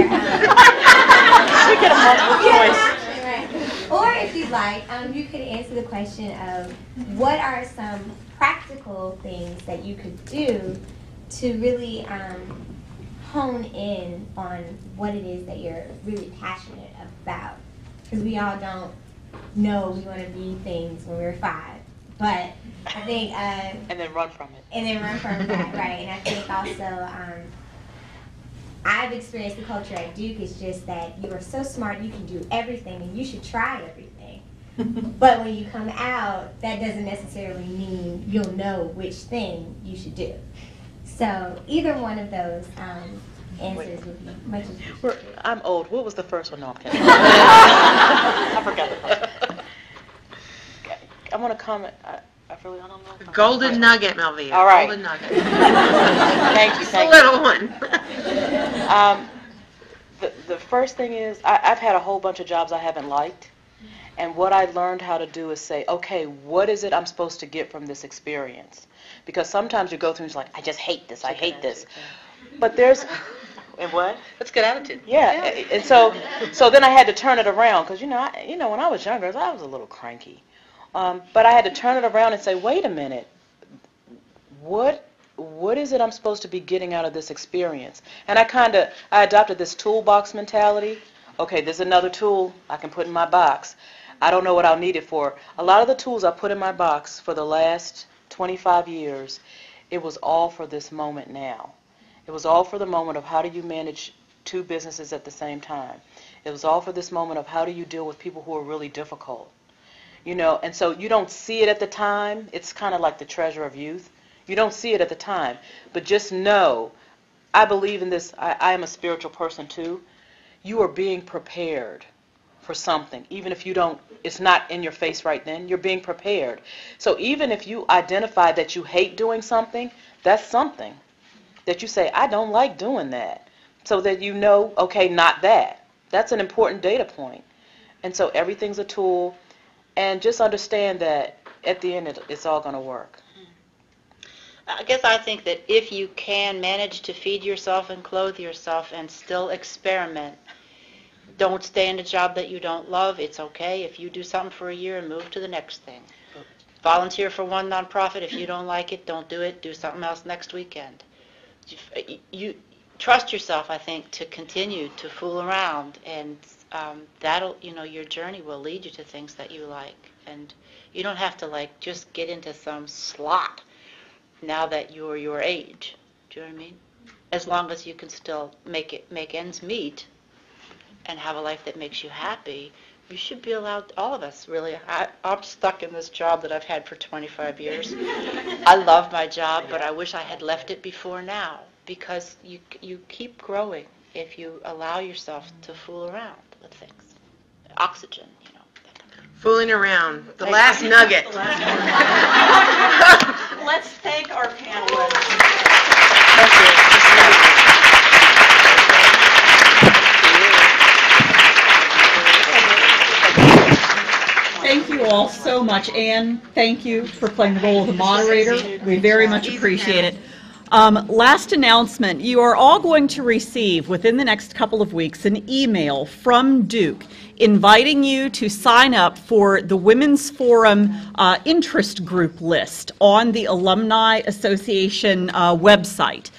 get a multiple choice. Right. Or, if you'd like, you could answer the question of what are some practical things that you could do to really hone in on what it is that you're really passionate about. Because we all don't know we want to be things when we're 5. But I think... and then run from it. And then run from that, right. And I think also... I've experienced the culture at Duke is just that you are so smart, you can do everything, and you should try everything. But when you come out, that doesn't necessarily mean you'll know which thing you should do. So either one of those answers would be much appreciated. I'm old. What was the first one? No, I'm kidding. I forgot the first one. Okay. I want to comment. I really don't know. Golden nugget, Melvia. All right. Golden nugget. Thank you. Just a little one. The first thing is, I've had a whole bunch of jobs I haven't liked. And what I learned how to do is say, okay, what is it I'm supposed to get from this experience? Because sometimes you go through and it's like, I just hate this, I hate this. But there's, and what? That's good attitude. Yeah. And so then I had to turn it around because, when I was younger, I was a little cranky. But I had to turn it around and say, wait a minute, what is it I'm supposed to be getting out of this experience? And I adopted this toolbox mentality. Okay, there's another tool I can put in my box. I don't know what I'll need it for. A lot of the tools I put in my box for the last 25 years it was all for this moment now. It was all for the moment of how do you manage two businesses at the same time. It was all for this moment of how do you deal with people who are really difficult. You know, and so you don't see it at the time. It's kind of like the treasure of youth. You don't see it at the time. But just know, I believe in this. I am a spiritual person too. You are being prepared for something. Even if you don't, it's not in your face right then, you're being prepared. So even if you identify that you hate doing something, that's something that you say, I don't like doing that. So that you know, okay, not that. That's an important data point. And so everything's a tool. And just understand that at the end, it's all going to work. I guess I think that if you can manage to feed yourself and clothe yourself and still experiment, don't stay in a job that you don't love. It's okay if you do something for a year and move to the next thing. Volunteer for one nonprofit. If you don't like it, don't do it. Do something else next weekend. You trust yourself, I think, to continue to fool around, and that'll, you know, your journey will lead you to things that you like. And you don't have to, like, just get into some slot now that you're your age. Do you know what I mean? As long as you can still make ends meet and have a life that makes you happy, you should be allowed, all of us, really. I'm stuck in this job that I've had for 25 years. I love my job, but I wish I had left it before now, because you keep growing if you allow yourself to fool around with things. Oxygen, you know. Fooling around. The last nugget. Let's thank our panelists. Thank you all so much. Anne, thank you for playing the role of the moderator. We very much appreciate it. Last announcement, you are all going to receive within the next couple of weeks an email from Duke inviting you to sign up for the Women's Forum interest group list on the Alumni Association website.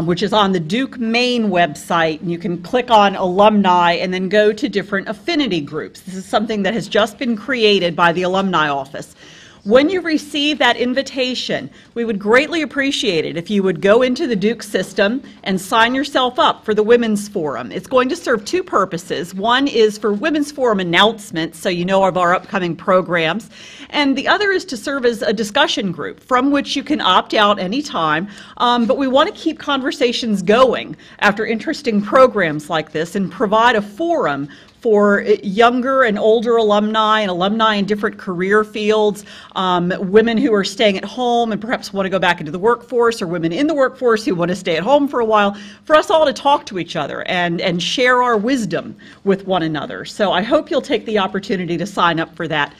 Which is on the Duke main website, and you can click on alumni and then go to different affinity groups. This is something that has just been created by the alumni office. When you receive that invitation, we would greatly appreciate it if you would go into the Duke system and sign yourself up for the Women's Forum. It's going to serve two purposes. One is for Women's Forum announcements, so you know of our upcoming programs, and the other is to serve as a discussion group from which you can opt out anytime, but we want to keep conversations going after interesting programs like this and provide a forum for younger and older alumni and alumni in different career fields, women who are staying at home and perhaps want to go back into the workforce, or women in the workforce who want to stay at home for a while, for us all to talk to each other and share our wisdom with one another. So I hope you'll take the opportunity to sign up for that.